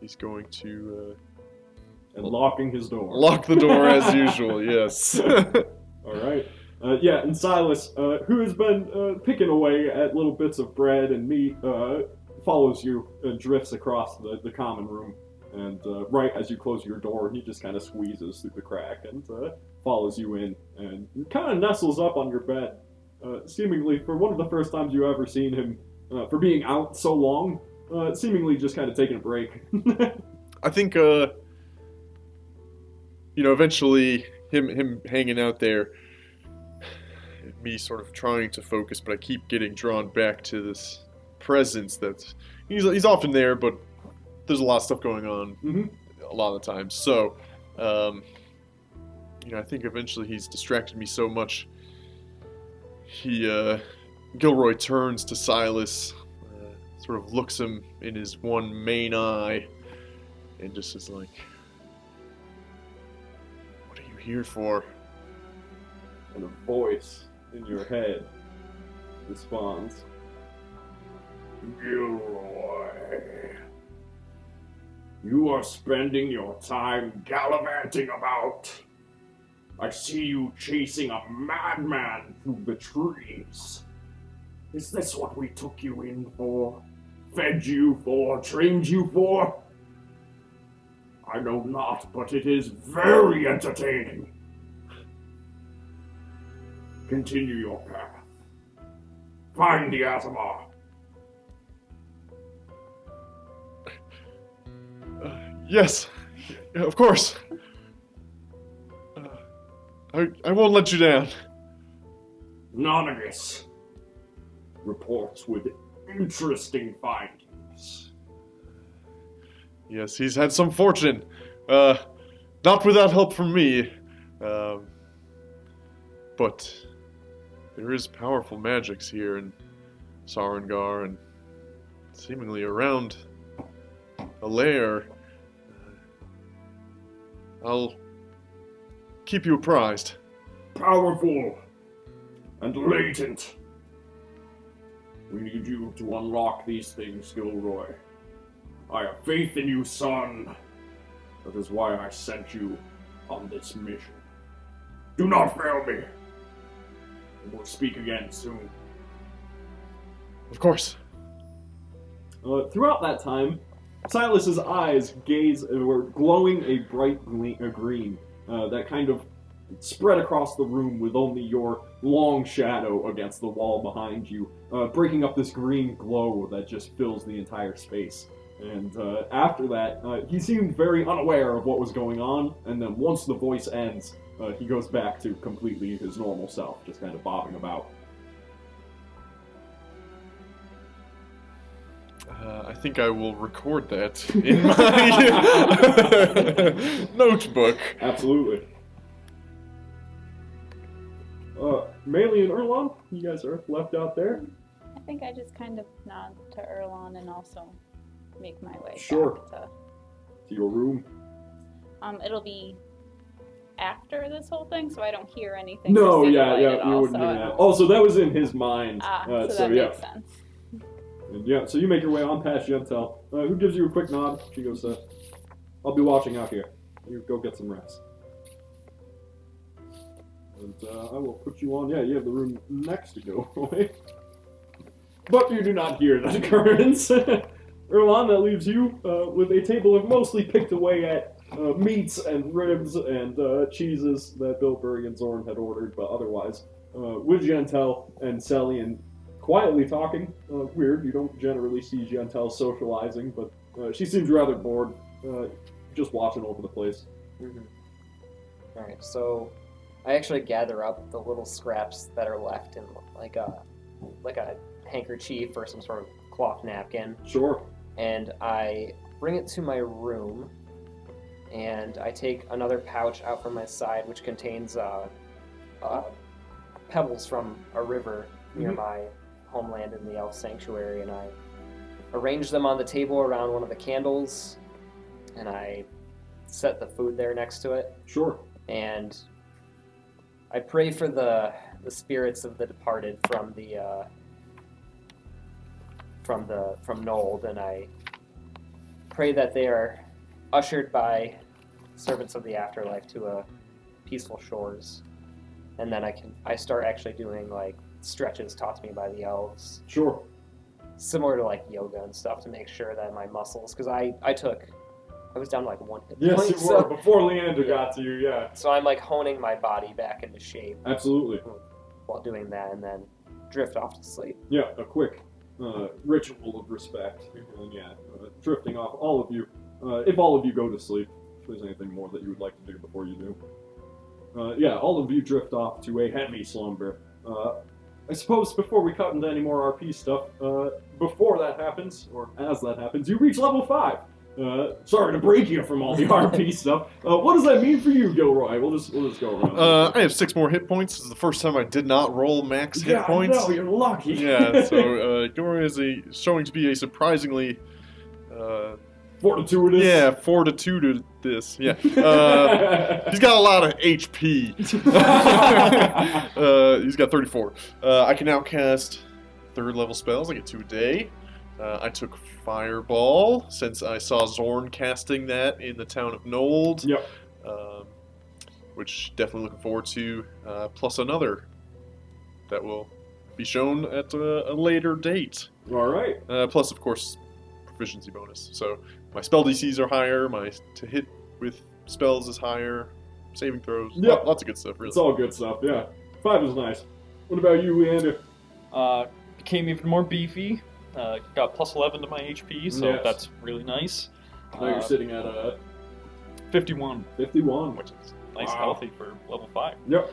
He's going to And locking his door. lock the door as usual. Yes. All right. And Silas, who has been picking away at little bits of bread and meat, follows you and drifts across the common room. And right as you close your door, he just kind of squeezes through the crack and follows you in and kind of nestles up on your bed. Seemingly, for one of the first times you ever seen him, for being out so long, seemingly just kind of taking a break. I think, eventually him hanging out there, me sort of trying to focus, but I keep getting drawn back to this presence that he's often there, but there's a lot of stuff going on a lot of the time. So, I think eventually he's distracted me so much. Gilroy turns to Silas, sort of looks him in his one main eye, and just is like, "What are you here for?" And a voice in your head responds, "Gilroy, you are spending your time gallivanting about. I see you chasing a madman through the trees. Is this what we took you in for? Fed you for? Trained you for? I know not, but it is very entertaining. Continue your path. Find the Atamar." Yes, of course. I won't let you down. Nonagus reports with interesting findings. Yes, he's had some fortune. Not without help from me. But there is powerful magics here in Sarengar and seemingly around Alaire. I'll keep you apprised. Powerful and latent. We need you to unlock these things, Gilroy. I have faith in you, son. That is why I sent you on this mission. Do not fail me. And we'll speak again soon. Of course. Throughout that time, Silas's eyes were glowing a bright green that kind of spread across the room with only your long shadow against the wall behind you, breaking up this green glow that just fills the entire space. And after that, he seemed very unaware of what was going on, and then once the voice ends, he goes back to completely his normal self, just kind of bobbing about. I think I will record that in my notebook. Absolutely. Melee and Erlon, you guys are left out there. I think I just kind of nod to Erlon and also make my way Sure. back To your room. to... It'll be after this whole thing, so I don't hear anything. No, for yeah, Sigurd at you all, wouldn't so hear I that. don't- Also, that was in his mind. so so that yeah. makes sense. And yeah, so you make your way on past Yentel. Who gives you a quick nod? She goes, I'll be watching out here. You go get some rest. And I will put you on, you have the room next to Gilroy. But you do not hear that occurrence. Erlon, that leaves you with a table of mostly picked away at meats and ribs and cheeses that Bilberg and Zorn had ordered, but otherwise, with Yentel and Celian quietly talking. Weird, you don't generally see Yentel socializing, but she seems rather bored, just watching over the place. Mm-hmm. Alright, so I actually gather up the little scraps that are left in like a handkerchief or some sort of cloth napkin, Sure. and I bring it to my room, and I take another pouch out from my side which contains pebbles from a river near Mhm. my homeland in the elf sanctuary, and I arrange them on the table around one of the candles, and I set the food there next to it, Sure. and I pray for the spirits of the departed from Nold, and I pray that they are ushered by servants of the afterlife to peaceful shores, and then I start actually doing like stretches taught to me by the elves, Sure. similar to like yoga and stuff, to make sure that my muscles, because I was down to like 1 hit Yes, point, you so- were. Before Leander got to you, yeah. So I'm like honing my body back into shape Absolutely. while doing that, and then drift off to sleep. Yeah, a quick ritual of respect. And yeah, drifting off, all of you. If all of you go to sleep, if there's anything more that you would like to do before you do. All of you drift off to a heavy slumber. I suppose before we cut into any more RP stuff, before that happens, or as that happens, you reach level 5. Sorry to break you from all the RP stuff. What does that mean for you, Gilroy? We'll just go around. I have 6 more hit points. This is the first time I did not roll max hit Yeah, points. no, you're lucky. Yeah, so Gilroy is showing to be a surprisingly Fortitude. fortitude to this. Yeah. He's got a lot of HP. He's got 34. I can now cast 3rd level spells. I get 2 a day. I took Fireball since I saw Zorn casting that in the town of Nold. Yep. Which definitely looking forward to. Plus another that will be shown at a later date. All right. Plus, of course, proficiency bonus. So my spell DCs are higher. My to hit with spells is higher. Saving throws. Yep. Lots of good stuff, really. It's all good stuff. Yeah. 5 is nice. What about you, Leander? Became even more beefy. Got plus 11 to my HP, so Yes. that's really nice. Now you're sitting at 51, 51. which is nice, Wow. healthy for level 5. Yep.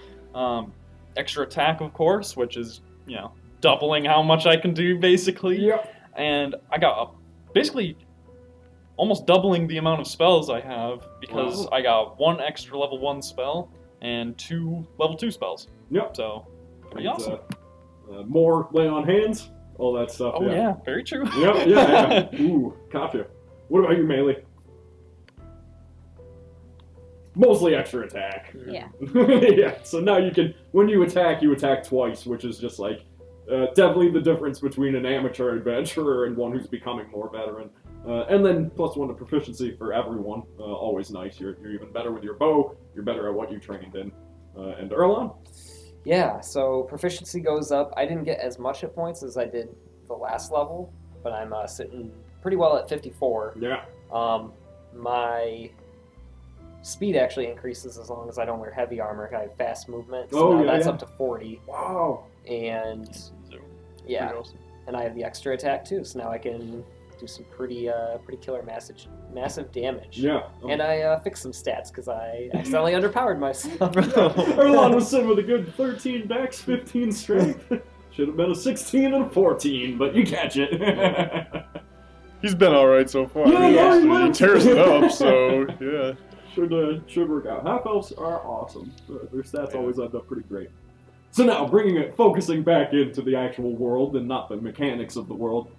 Extra attack, of course, which is, doubling how much I can do, basically. Yep. And I got basically almost doubling the amount of spells I have, because Wow. I got 1 extra level 1 spell and 2 level 2 spells. Yep. So Pretty And, awesome. More lay on hands, all that stuff. Oh yeah, very true. Yeah. Ooh, gotcha. What about you, melee? Mostly extra attack. Yeah. Yeah, so now you can, when you attack twice, which is just like, definitely the difference between an amateur adventurer and one who's becoming more veteran. And then +1 to proficiency for everyone, always nice. You're even better with your bow, you're better at what you trained in. And Erlon? Yeah, so proficiency goes up. I didn't get as much hit points as I did the last level, but I'm sitting pretty well at 54. Yeah. My speed actually increases as long as I don't wear heavy armor. I have fast movement, Oh, so now yeah, that's yeah. up to 40. Wow. And So, yeah, pretty awesome. and I have the extra attack too, so now I can do some pretty killer massive damage. Yeah. And I fixed some stats because I accidentally underpowered myself. Erlon was sitting with a good 13 dex, 15 strength. Should have been a 16 and a 14, but you catch it. He's been alright so far. Yeah, He tears it up, so yeah. Should work out. Half elves are awesome. Their stats always end up pretty great. So now, focusing back into the actual world and not the mechanics of the world.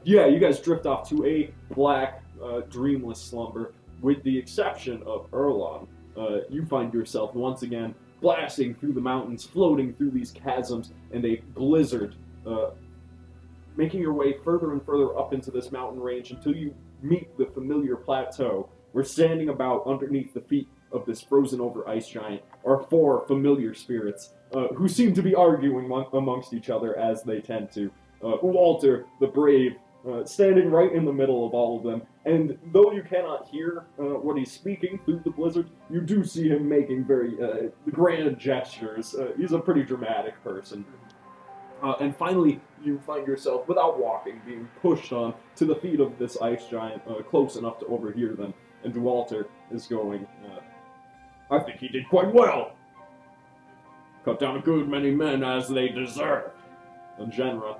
You guys drift off to a black, dreamless slumber, with the exception of Erlon. You find yourself once again blasting through the mountains, floating through these chasms, and a blizzard, making your way further and further up into this mountain range until you meet the familiar plateau, where standing about underneath the feet of this frozen over ice giant are 4 familiar spirits, who seem to be arguing amongst each other as they tend to. Walter, the brave, standing right in the middle of all of them, and though you cannot hear what he's speaking through the blizzard, you do see him making very grand gestures. He's a pretty dramatic person. And finally, you find yourself, without walking, being pushed on to the feet of this ice giant, close enough to overhear them. And Walter is going, I think he did quite well. Cut down a good many men as they deserve. And Genra,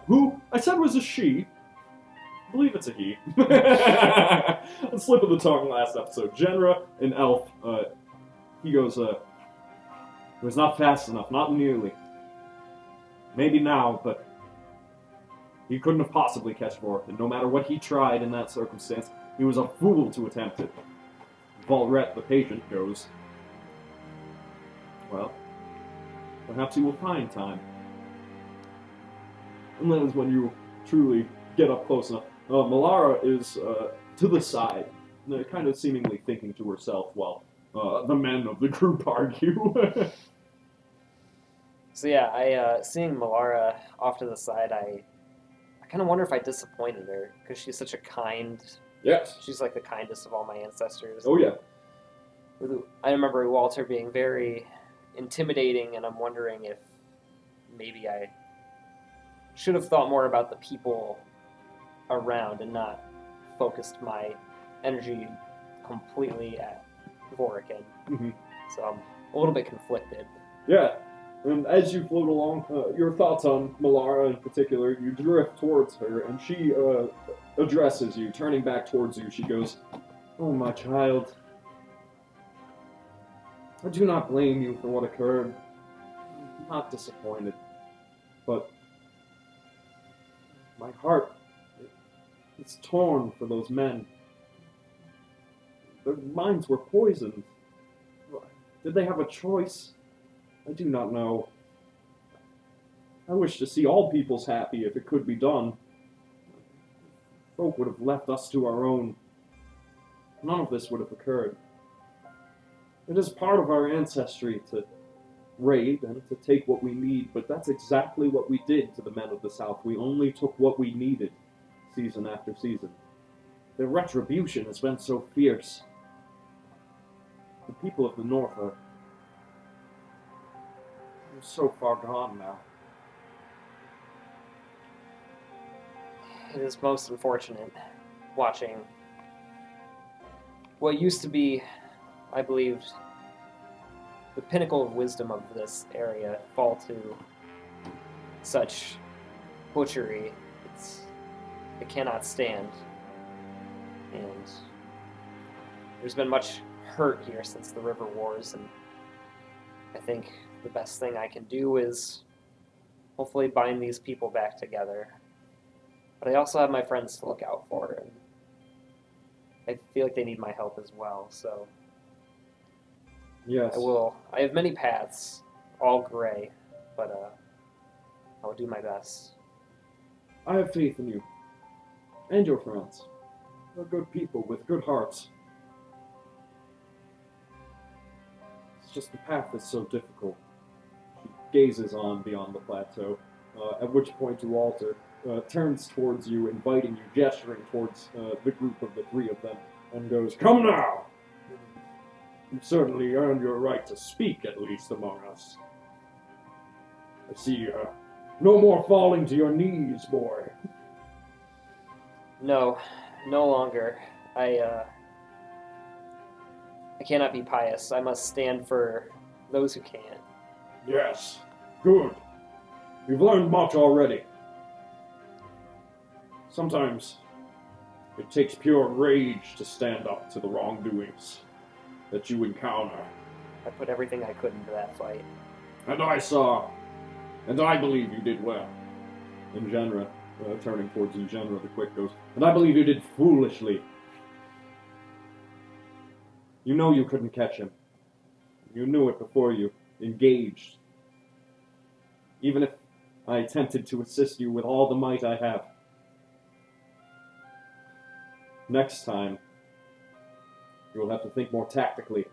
who I said was a she, I believe it's a he. A slip of the tongue last episode. Genra, an elf, he goes, it was not fast enough, not nearly. Maybe now, but he couldn't have possibly catch Vork, and no matter what he tried in that circumstance, he was a fool to attempt it. Valret, the patient, goes, well, perhaps he will find time. And that is when you truly get up close enough. Malara is to the side, kind of seemingly thinking to herself while the men of the group argue. So yeah, seeing Malara off to the side, I kind of wonder if I disappointed her, because she's such a kind... Yes. She's like the kindest of all my ancestors. Oh, yeah. I remember Walter being very intimidating, and I'm wondering if maybe I should have thought more about the people around and not focused my energy completely at Vorican. Mm-hmm. So I'm a little bit conflicted. Yeah. And as you float along, your thoughts on Malara in particular, you drift towards her, and she addresses you, turning back towards you. She goes, oh, my child, I do not blame you for what occurred. I'm not disappointed, but my heart, it's torn for those men. Their minds were poisoned. Did they have a choice? I do not know. I wish to see all peoples happy if it could be done. Folk would have left us to our own. None of this would have occurred. It is part of our ancestry to raid and to take what we need, but that's exactly what we did to the men of the South. We only took what we needed, season after season. Their retribution has been so fierce. The people of the North are so far gone now. It is most unfortunate watching what used to be, I believe, the pinnacle of wisdom of this area fall to such butchery. It cannot stand. And there's been much hurt here since the River Wars, and I think the best thing I can do is hopefully bind these people back together. But I also have my friends to look out for, and I feel like they need my help as well, so Yes. I have many paths, all gray, but I will do my best. I have faith in you. And your friends. They're good people with good hearts. It's just the path is so difficult. She gazes on beyond the plateau, at which point Walter turns towards you, inviting you, gesturing towards the group of the three of them, and goes, "Come now! You've certainly earned your right to speak, at least among us. I see no more falling to your knees, boy." No, no longer. I cannot be pious. I must stand for those who can. Yes, good. You've learned much already. Sometimes it takes pure rage to stand up to the wrongdoings that you encounter. I put everything I could into that fight. And I saw, and I believe you did well. And Genra, turning towards you, Genra the Quick goes, and I believe you did foolishly. You know you couldn't catch him. You knew it before you engaged. Even if I attempted to assist you with all the might I have. Next time, you will have to think more tactically.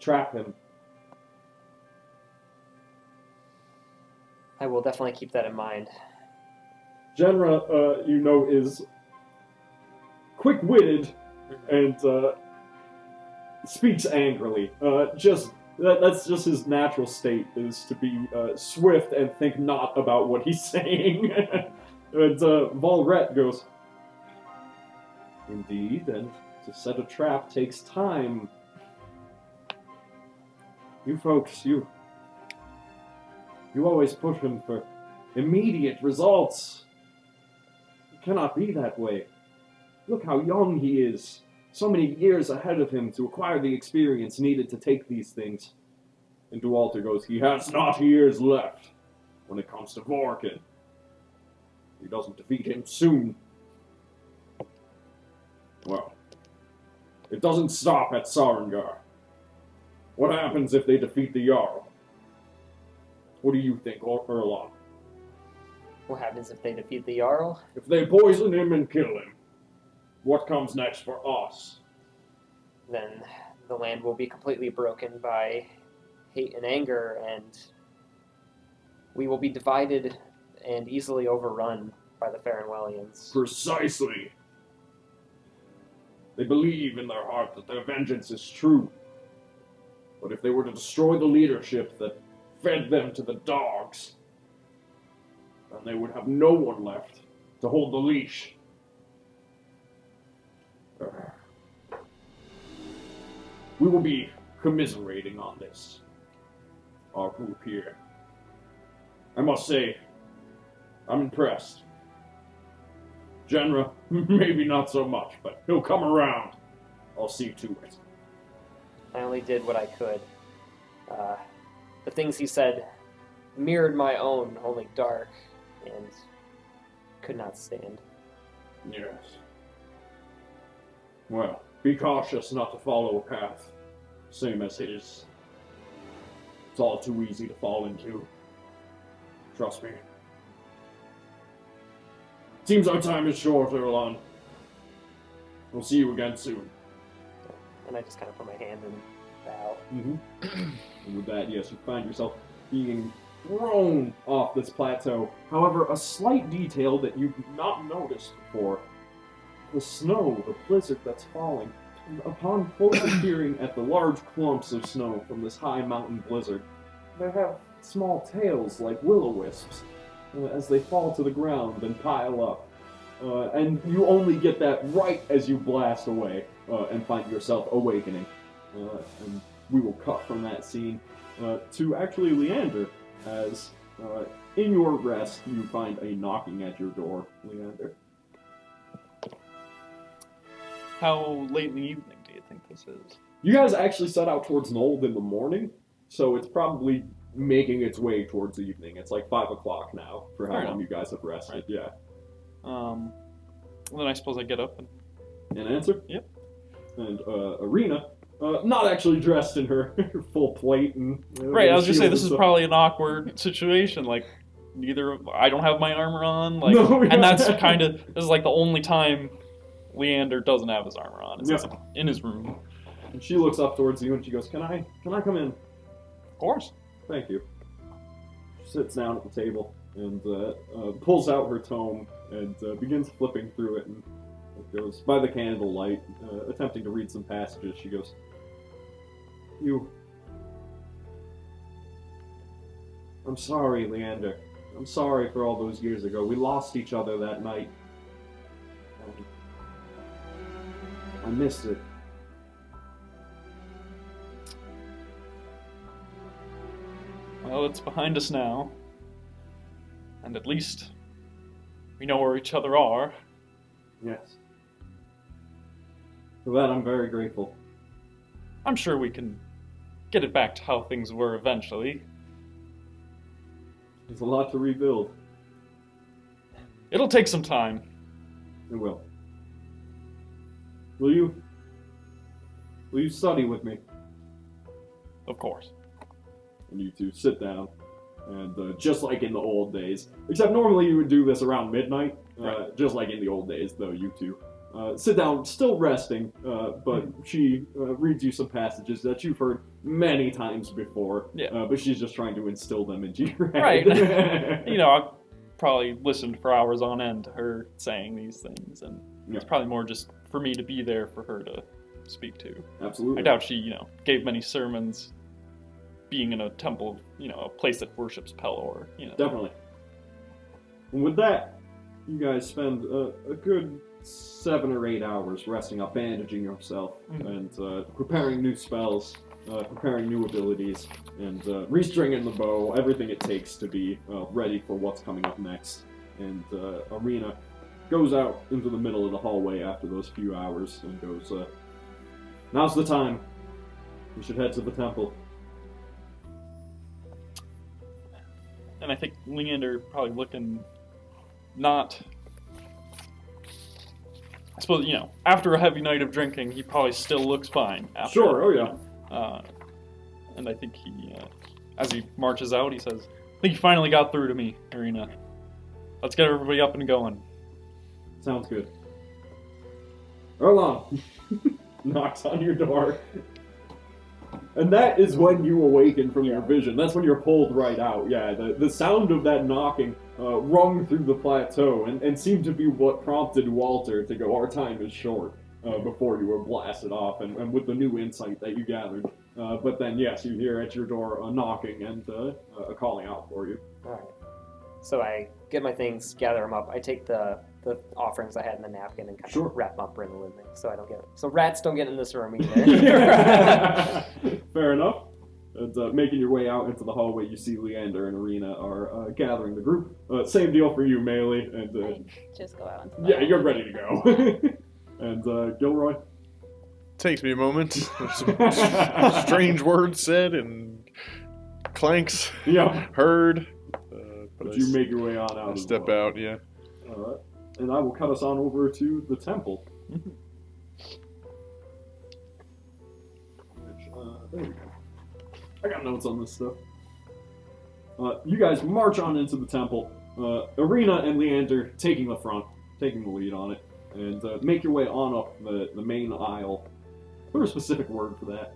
Trap him. I will definitely keep that in mind. Genra, you know, is quick-witted and speaks angrily. That's just his natural state, is to be swift and think not about what he's saying. And Volret goes, "Indeed, and to set a trap takes time. You folks, you always push him for immediate results. It cannot be that way. Look how young he is. So many years ahead of him to acquire the experience needed to take these things." And Dualter goes, "He has not years left when it comes to Vorkin. If he doesn't defeat him soon, well, it doesn't stop at Sarengar. What happens if they defeat the Jarl? What do you think, Erlon? What happens if they defeat the Jarl? If they poison him and kill him, what comes next for us?" Then the land will be completely broken by hate and anger, and we will be divided and easily overrun by the Farinwellians. Precisely. They believe in their heart that their vengeance is true. But if they were to destroy the leadership that fed them to the dogs, then they would have no one left to hold the leash. We will be commiserating on this, our group here. I must say, I'm impressed. Genra, maybe not so much, but he'll come around. I'll see to it. I only did what I could. The things he said mirrored my own, only dark, and could not stand. Yes. Well, be cautious not to follow a path same as his. It's all too easy to fall into. Trust me. Seems our time is short, Erlon. We'll see you again soon. And I just kind of put my hand in bow. And with that, yes, you find yourself being thrown off this plateau. However, a slight detail that you've not noticed before, the snow, the blizzard that's falling, upon closer peering at the large clumps of snow from this high mountain blizzard, they have small tails like will-o-wisps as they fall to the ground and pile up. And you only get that right as you blast away and find yourself awakening. And we will cut from that scene to actually Leander, as in your rest you find a knocking at your door, Leander. How late in the evening do you think this is? You guys actually set out towards Nold in the morning, so it's probably making its way towards evening. It's like 5 o'clock now for how Fair long enough. you guys have rested. Right. Yeah. Then I suppose I get up and An answer? Yep. And Arena, not actually dressed in her full plate and right. I was just saying shield this and is stuff. probably an awkward situation. Like neither I don't have my armor on. Like, No, yeah. and that's kind of this is like the only time Leander doesn't have his armor on. Is Yeah. in his room. And she looks up towards you and she goes, "Can I come in?" Of course. Thank you. She sits down at the table and pulls out her tome and begins flipping through it and goes by the candlelight, attempting to read some passages. She goes, I'm sorry, Leander. I'm sorry for all those years ago. We lost each other that night. I missed it. Well, it's behind us now, and at least we know where each other are. Yes. For that, I'm very grateful. I'm sure we can get it back to how things were eventually. There's a lot to rebuild. It'll take some time. It will. Will you study with me? Of course. And you two sit down, and just like in the old days, except normally you would do this around midnight, Right. just like in the old days, though, you two sit down, still resting, but she reads you some passages that you've heard many times before, Yeah. but she's just trying to instill them into your head. Right. You know, I've probably listened for hours on end to her saying these things, and it's Yeah. probably more just for me to be there for her to speak to. Absolutely. I doubt she, gave many sermons being in a temple, a place that worships Pelor, Definitely. And with that, you guys spend a good 7 or 8 hours resting up, bandaging yourself, and preparing new spells, preparing new abilities, and restringing the bow, everything it takes to be ready for what's coming up next. And Arena goes out into the middle of the hallway after those few hours and goes, "Now's the time. We should head to the temple." And I think Leander probably looking not... I suppose, after a heavy night of drinking, he probably still looks fine. After, Sure, oh yeah. And I think he, as he marches out, he says, "I think you finally got through to me, Arena. Let's get everybody up and going." Sounds good. Erlon knocks on your door. And that is when you awaken from your vision. That's when you're pulled right out. Yeah, the sound of that knocking rung through the plateau and seemed to be what prompted Walter to go, "Our time is short," before you were blasted off and with the new insight that you gathered. But then, yes, you hear at your door a knocking and a calling out for you. Alright. So I get my things, gather them up. I take the offerings I had in the napkin and kind Sure. of wrap them up, bring them with me, so I don't get so rats don't get in this room either. Fair enough. And making your way out into the hallway, you see Leander and Arena are gathering the group. Same deal for you, Melee. And I just go out into the yeah, you're ready to go. And Gilroy. Takes me a moment. Some strange words said and clanks Yeah. heard. But you make your way on out. I as step well. out, yeah. And I will cut us on over to the temple. There we go. I got notes on this stuff. You guys march on into the temple. Arena and Leander taking the front, taking the lead on it, and make your way on up the main aisle. Is there a specific word for that?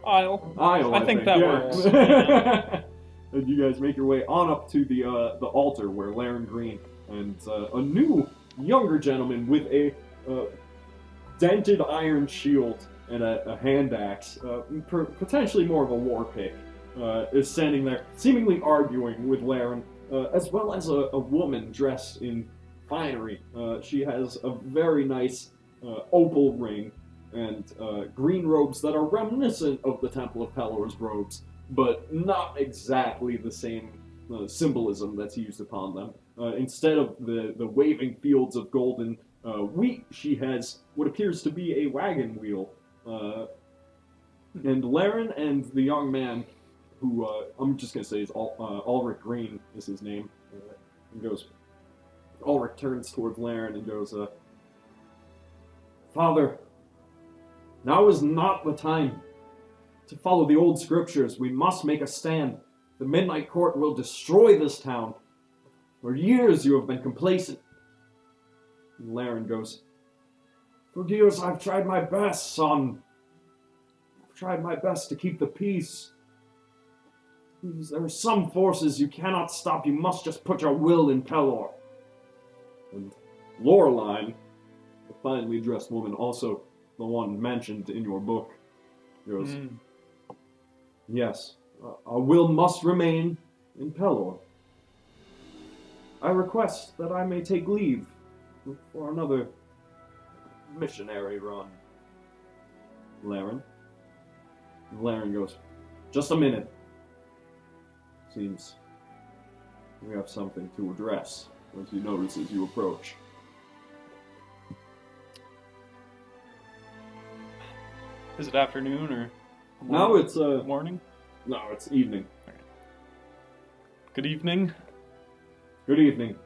Aisle. Aisle, I think that works. And you guys make your way on up to the altar where Laren Green and a new, younger gentleman with a dented iron shield and a hand axe, potentially more of a war pick, is standing there, seemingly arguing with Laren, as well as a woman dressed in finery. She has a very nice opal ring and green robes that are reminiscent of the Temple of Pelor's robes, but not exactly the same symbolism that's used upon them. Instead of the waving fields of golden wheat, she has what appears to be a wagon wheel. And Laren and the young man who I'm just gonna say is Ulrich Green is his name. And goes. Ulrich turns towards Laren and goes, Father, now is not the time to follow the old scriptures. We must make a stand. The Midnight Court will destroy this town. For years you have been complacent. And Laren goes, for years I've tried my best, son. I've tried my best to keep the peace. There are some forces you cannot stop. You must just put your will in Pelor. And Loreline, the finely dressed woman, also the one mentioned in your book, goes, yes, our will must remain in Pelor. I request that I may take leave for another missionary run. Laren? Laren goes, just a minute. Seems we have something to address, as he notices you approach. Is it afternoon or Now it's morning? No, it's evening. Good evening. Good evening,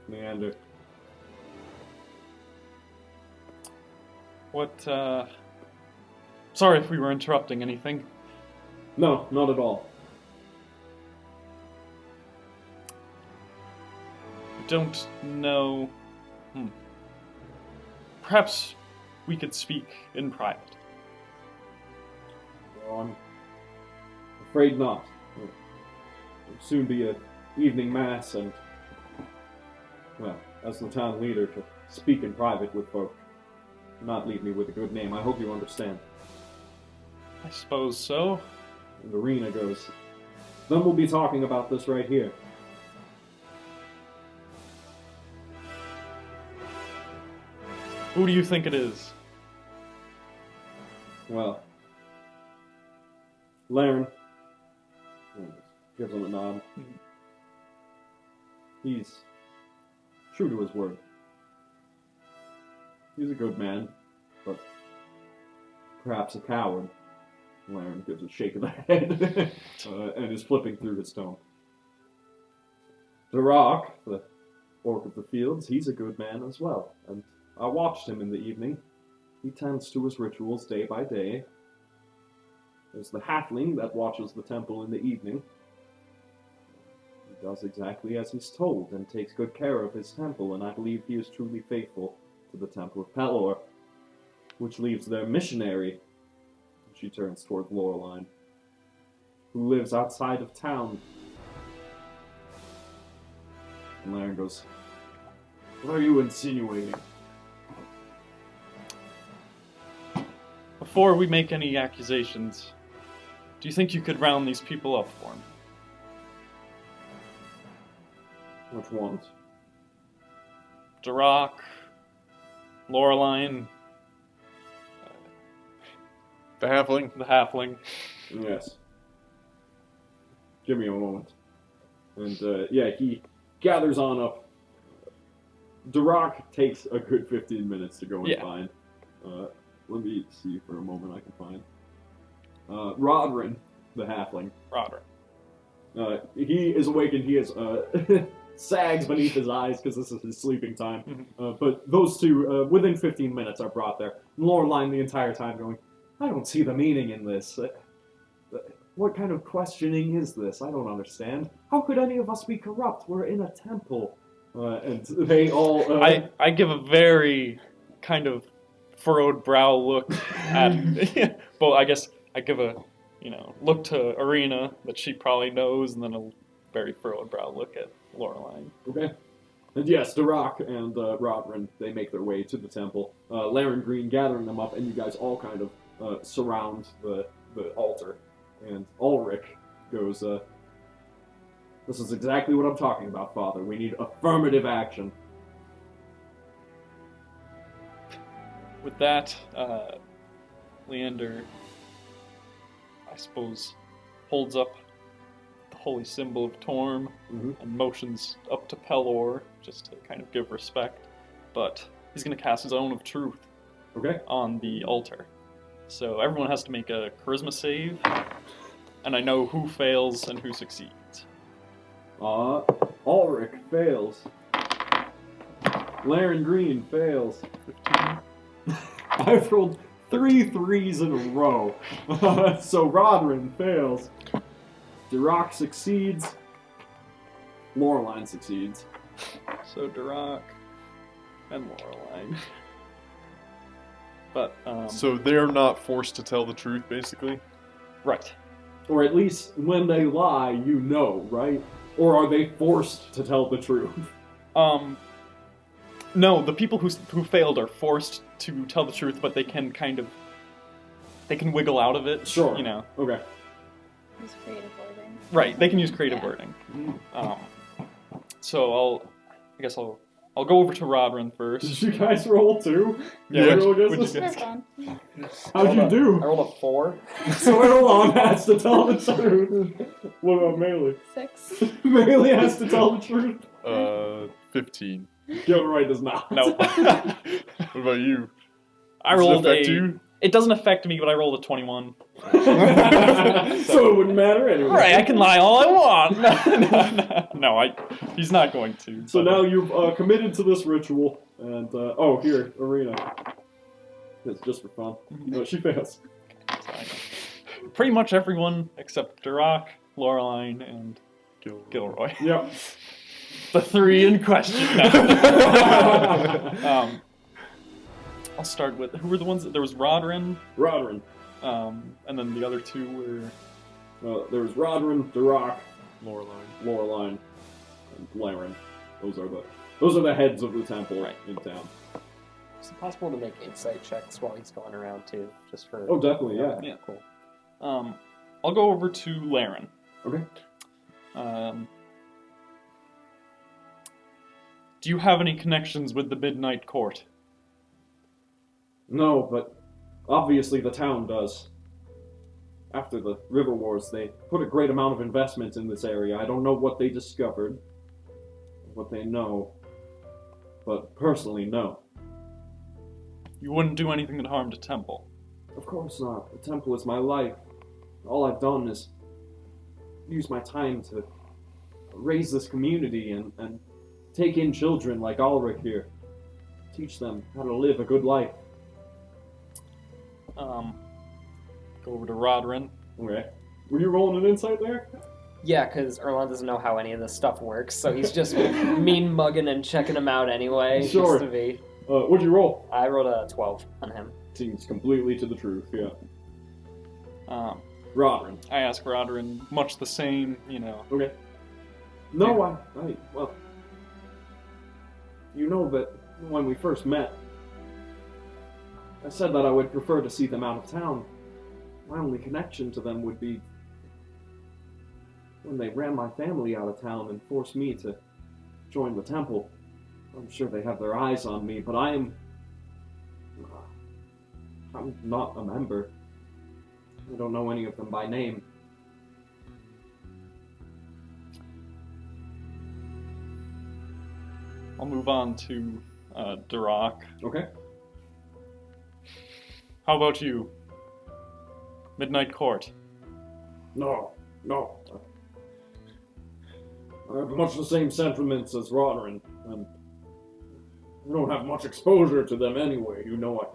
Leander. What, sorry if we were interrupting anything. No, not at all. Don't know. Perhaps we could speak in private. Well, I'm afraid not. There'll soon be a evening mass, and, well, as the town leader, to speak in private with folk, not leave me with a good name. I hope you understand. I suppose so. And Arena goes, then we'll be talking about this right here. Who do you think it is? Well, Laren gives him a nod. He's true to his word. He's a good man, but perhaps a coward. Laren gives a shake of the head and is flipping through his tome. Darak, the Orc of the Fields, he's a good man as well, and I watched him in the evening. He tends to his rituals day by day. There's the halfling that watches the temple in the evening. He does exactly as he's told and takes good care of his temple, and I believe he is truly faithful to the Temple of Pelor, which leaves their missionary, she turns toward Loreline, who lives outside of town. And Laren goes, what are you insinuating? Before we make any accusations, do you think you could round these people up for me? Which ones? Darak, Loreline, The halfling. the halfling. Yes. Give me a moment. And, yeah, he gathers on up. Darak takes a good 15 minutes to go and find. Let me see for a moment I can find. Rodrin, the halfling. Roderick. He is awake and he is sags beneath his eyes because this is his sleeping time. But those two, within 15 minutes, are brought there. Loreline the entire time going, I don't see the meaning in this. What kind of questioning is this? I don't understand. How could any of us be corrupt? We're in a temple. And they all... I give a very kind of furrowed brow look at... well, I guess I give a, look to Arena that she probably knows, and then a very furrowed brow look at Loreline. Okay. And yes, Darak and Rodrin, they make their way to the temple. Laren Green gathering them up, and you guys all kind of surround the altar. And Ulrich goes, this is exactly what I'm talking about, Father. We need affirmative action. With that, Leander, I suppose, holds up the holy symbol of Torm and motions up to Pelor, just to kind of give respect. But he's going to cast his own of truth on the altar. So everyone has to make a charisma save. and I know who fails and who succeeds. Ulrich fails. Laren Green fails. 15. I've rolled 3 3s in a row. So Rodrin fails. Duroc succeeds. Loreline succeeds. So Duroc and Loreline. But, So they're not forced to tell the truth, basically? right. Or at least when they lie, you know, right? Or are they forced to tell the truth? No, the people who failed are forced to tell the truth, but they can they can wiggle out of it. Sure. You know. Okay. Use creative wording. Right. They can use creative Yeah. wording. So I guess I'll go over to Rodrin Did first. you guys roll too? Yeah, You roll what'd against you us? guys- They're fun. How'd you I do? rolled a 4. So Erlon has to tell the truth. What about Melee? 6. Melee has to tell the truth. 15. Gilroy does not. No. What about you? I Does it rolled affect a. you? It doesn't affect me, but I rolled a 21. So it wouldn't matter anyway. Right, I can lie all I want. No, he's not going to. So but- now you've committed to this ritual, and here, Arena. It's just for fun. No, she fails. Pretty much everyone except Duroc, Loreline, and Gilroy. Yep. The 3 in question. I'll start with who were the ones that there was Rodrin, Rodrin. and then the other 2 were There's Rodrin, Duroc, Loreline. Loreline, and Laren. Those are the heads of the temple Right. in town. Is it possible to make insight checks while he's going around too? Just for. Oh, definitely, yeah. Yeah. Cool. I'll go over to Laren. Okay. Do you have any connections with the Midnight Court? No, but obviously the town does. After the River Wars, they put a great amount of investment in this area. I don't know what they discovered, what they know, but personally, no. You wouldn't do anything that harmed a temple. Of course not. The temple is my life. All I've done is use my time to raise this community and take in children like Ulrich here. Teach them how to live a good life. Go over to Rodrin. Okay. Were you rolling an insight there? Yeah, because Erlon doesn't know how any of this stuff works, so he's just mean mugging and checking him out anyway. Sure. Just to be. What'd you roll? I rolled a 12 on him. Seems completely to the truth, yeah. Rodrin. I ask Rodrin much the same, Okay. No, well, you know that when we first met, I said that I would prefer to see them out of town. My only connection to them would be when they ran my family out of town and forced me to join the temple. I'm sure they have their eyes on me, but I'm not a member. I don't know any of them by name. I'll move on to Duroc. Okay. How about you? Midnight Court. No. I have much the same sentiments as Rodrin, and I don't have much exposure to them anyway. You know, I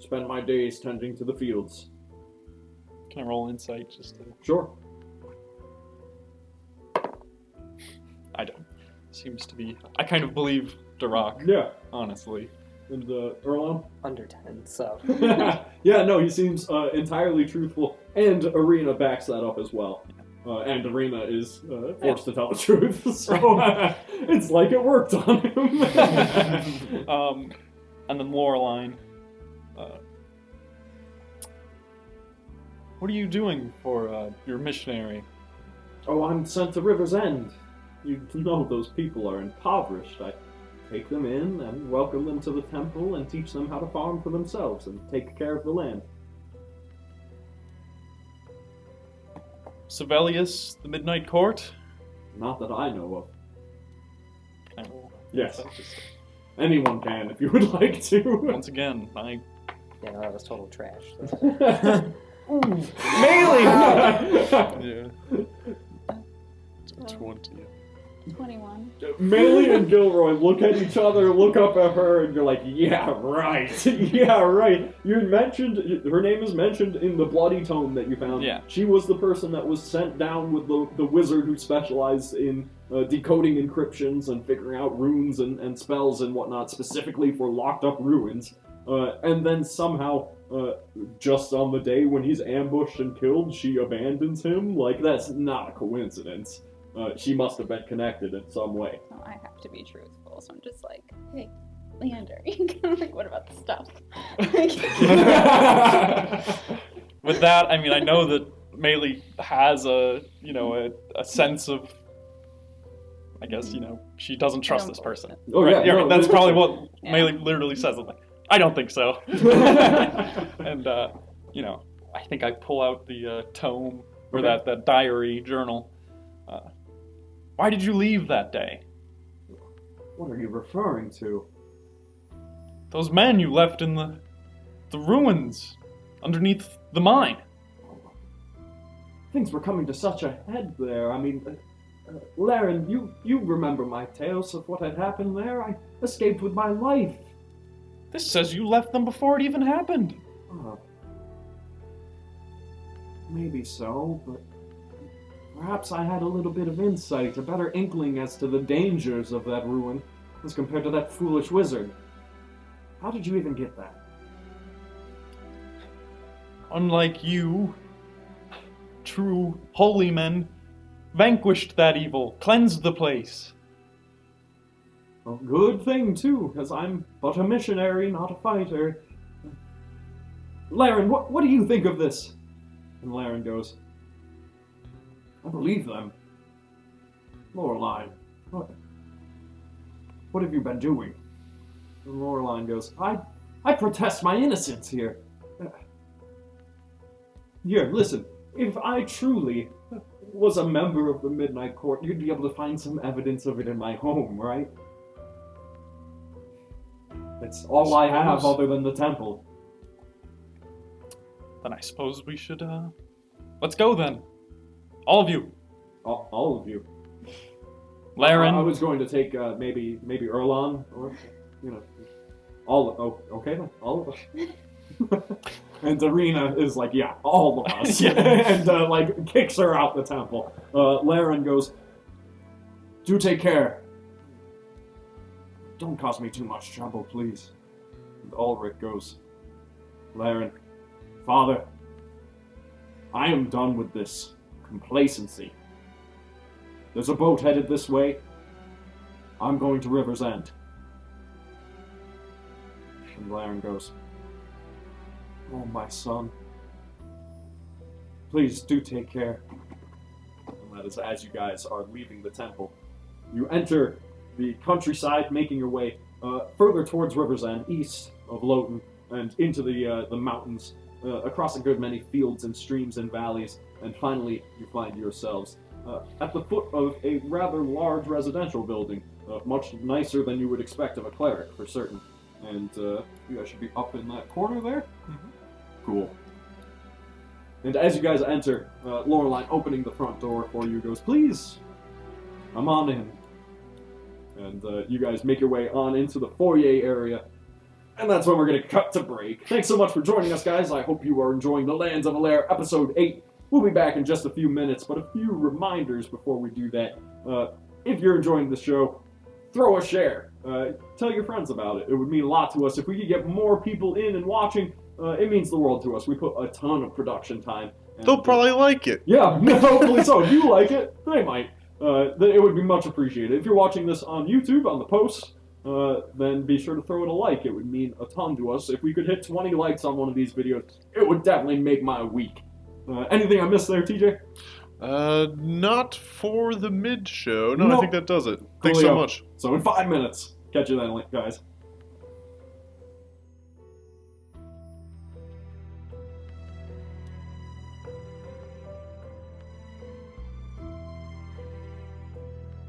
spend my days tending to the fields. Can I roll insight just to... Sure. I don't. Seems to be... I kind of believe Duroc, Yeah. honestly. And Erlon? Under 10, so. Yeah, no, he seems entirely truthful, and Arena backs that up as well. And Arena is forced to tell the truth, so it's like it worked on him. And then Loreline. What are you doing for your missionary? Oh, I'm sent to River's End. You know those people are impoverished. I take them in and welcome them to the temple and teach them how to farm for themselves and take care of the land. Sibelius, the Midnight Court? Not that I know of. Can I roll? Yes. Anyone can if you would like to. Once again, Yeah, no, that was total trash. Melee! Yeah. 20. 21. Melee and Gilroy look at each other, look up at her, and you're like, yeah, right. Yeah, right. You mentioned, her name is mentioned in the bloody tome that you found. Yeah. She was the person that was sent down with the wizard who specialized in decoding encryptions and figuring out runes and spells and whatnot, specifically for locked up ruins. And then somehow, just on the day when he's ambushed and killed, she abandons him. Like, that's not a coincidence. She must have been connected in some way. Well, I have to be truthful, so I'm just like, hey, Leander, like, what about the stuff? With that, I mean, I know that Melee has a sense of, I guess, she doesn't trust this person. Oh, yeah. No, that's probably what Yeah. Melee literally says. I'm like, I don't think so. And, I think I pull out the tome, or Okay. that diary journal. Why did you leave that day? What are you referring to? Those men you left in the ruins underneath the mine. Things were coming to such a head there. I mean, Laren, you remember my tales of what had happened there? I escaped with my life. This says you left them before it even happened. Maybe so, but perhaps I had a little bit of insight, a better inkling as to the dangers of that ruin as compared to that foolish wizard. How did you even get that? Unlike you, true holy men vanquished that evil, cleansed the place. A good thing, too, because I'm but a missionary, not a fighter. Laren, what do you think of this? And Laren goes, I believe them. Loreline, what have you been doing? And Loreline goes, I protest my innocence here. Here, listen, if I truly was a member of the Midnight Court, you'd be able to find some evidence of it in my home, right? That's all I have other than the temple. Then I suppose we should, let's go then. All of you. All of you. Laren. I was going to take maybe Erlon or all. Okay then, all of us. And Darina is like, yeah, all of us, Yeah. and kicks her out the temple. Laren goes, do take care. Don't cause me too much trouble, please. And Ulrich goes, Laren, Father, I am done with this complacency. There's a boat headed this way. I'm going to River's End. And Laren goes, oh, my son. Please do take care. And that is as you guys are leaving the temple. You enter the countryside, making your way further towards River's End, east of Loten, and into the mountains, across a good many fields and streams and valleys, and finally you find yourselves at the foot of a rather large residential building, much nicer than you would expect of a cleric, for certain. And you guys should be up in that corner there. Mhm. Cool. And as you guys enter, Loreline opening the front door for you goes, please, come on in. And you guys make your way on into the foyer area. And that's when we're going to cut to break. Thanks so much for joining us, guys. I hope you are enjoying the Lands of Alaire, Episode 8. We'll be back in just a few minutes, but a few reminders before we do that. If you're enjoying the show, throw a share. Tell your friends about it. It would mean a lot to us. If we could get more people in and watching, it means the world to us. We put a ton of production time. And, They'll probably like it. yeah, hopefully so. If you like it, they might. Then it would be much appreciated. If you're watching this on YouTube, on the post, then be sure to throw it a like. It would mean a ton to us. If we could hit 20 likes on one of these videos, it would definitely make my week. Anything I missed there, TJ? Not for the mid show. No, I Nope. think that does it. Thanks so Coolio. much. So in 5 minutes. Catch you then, guys.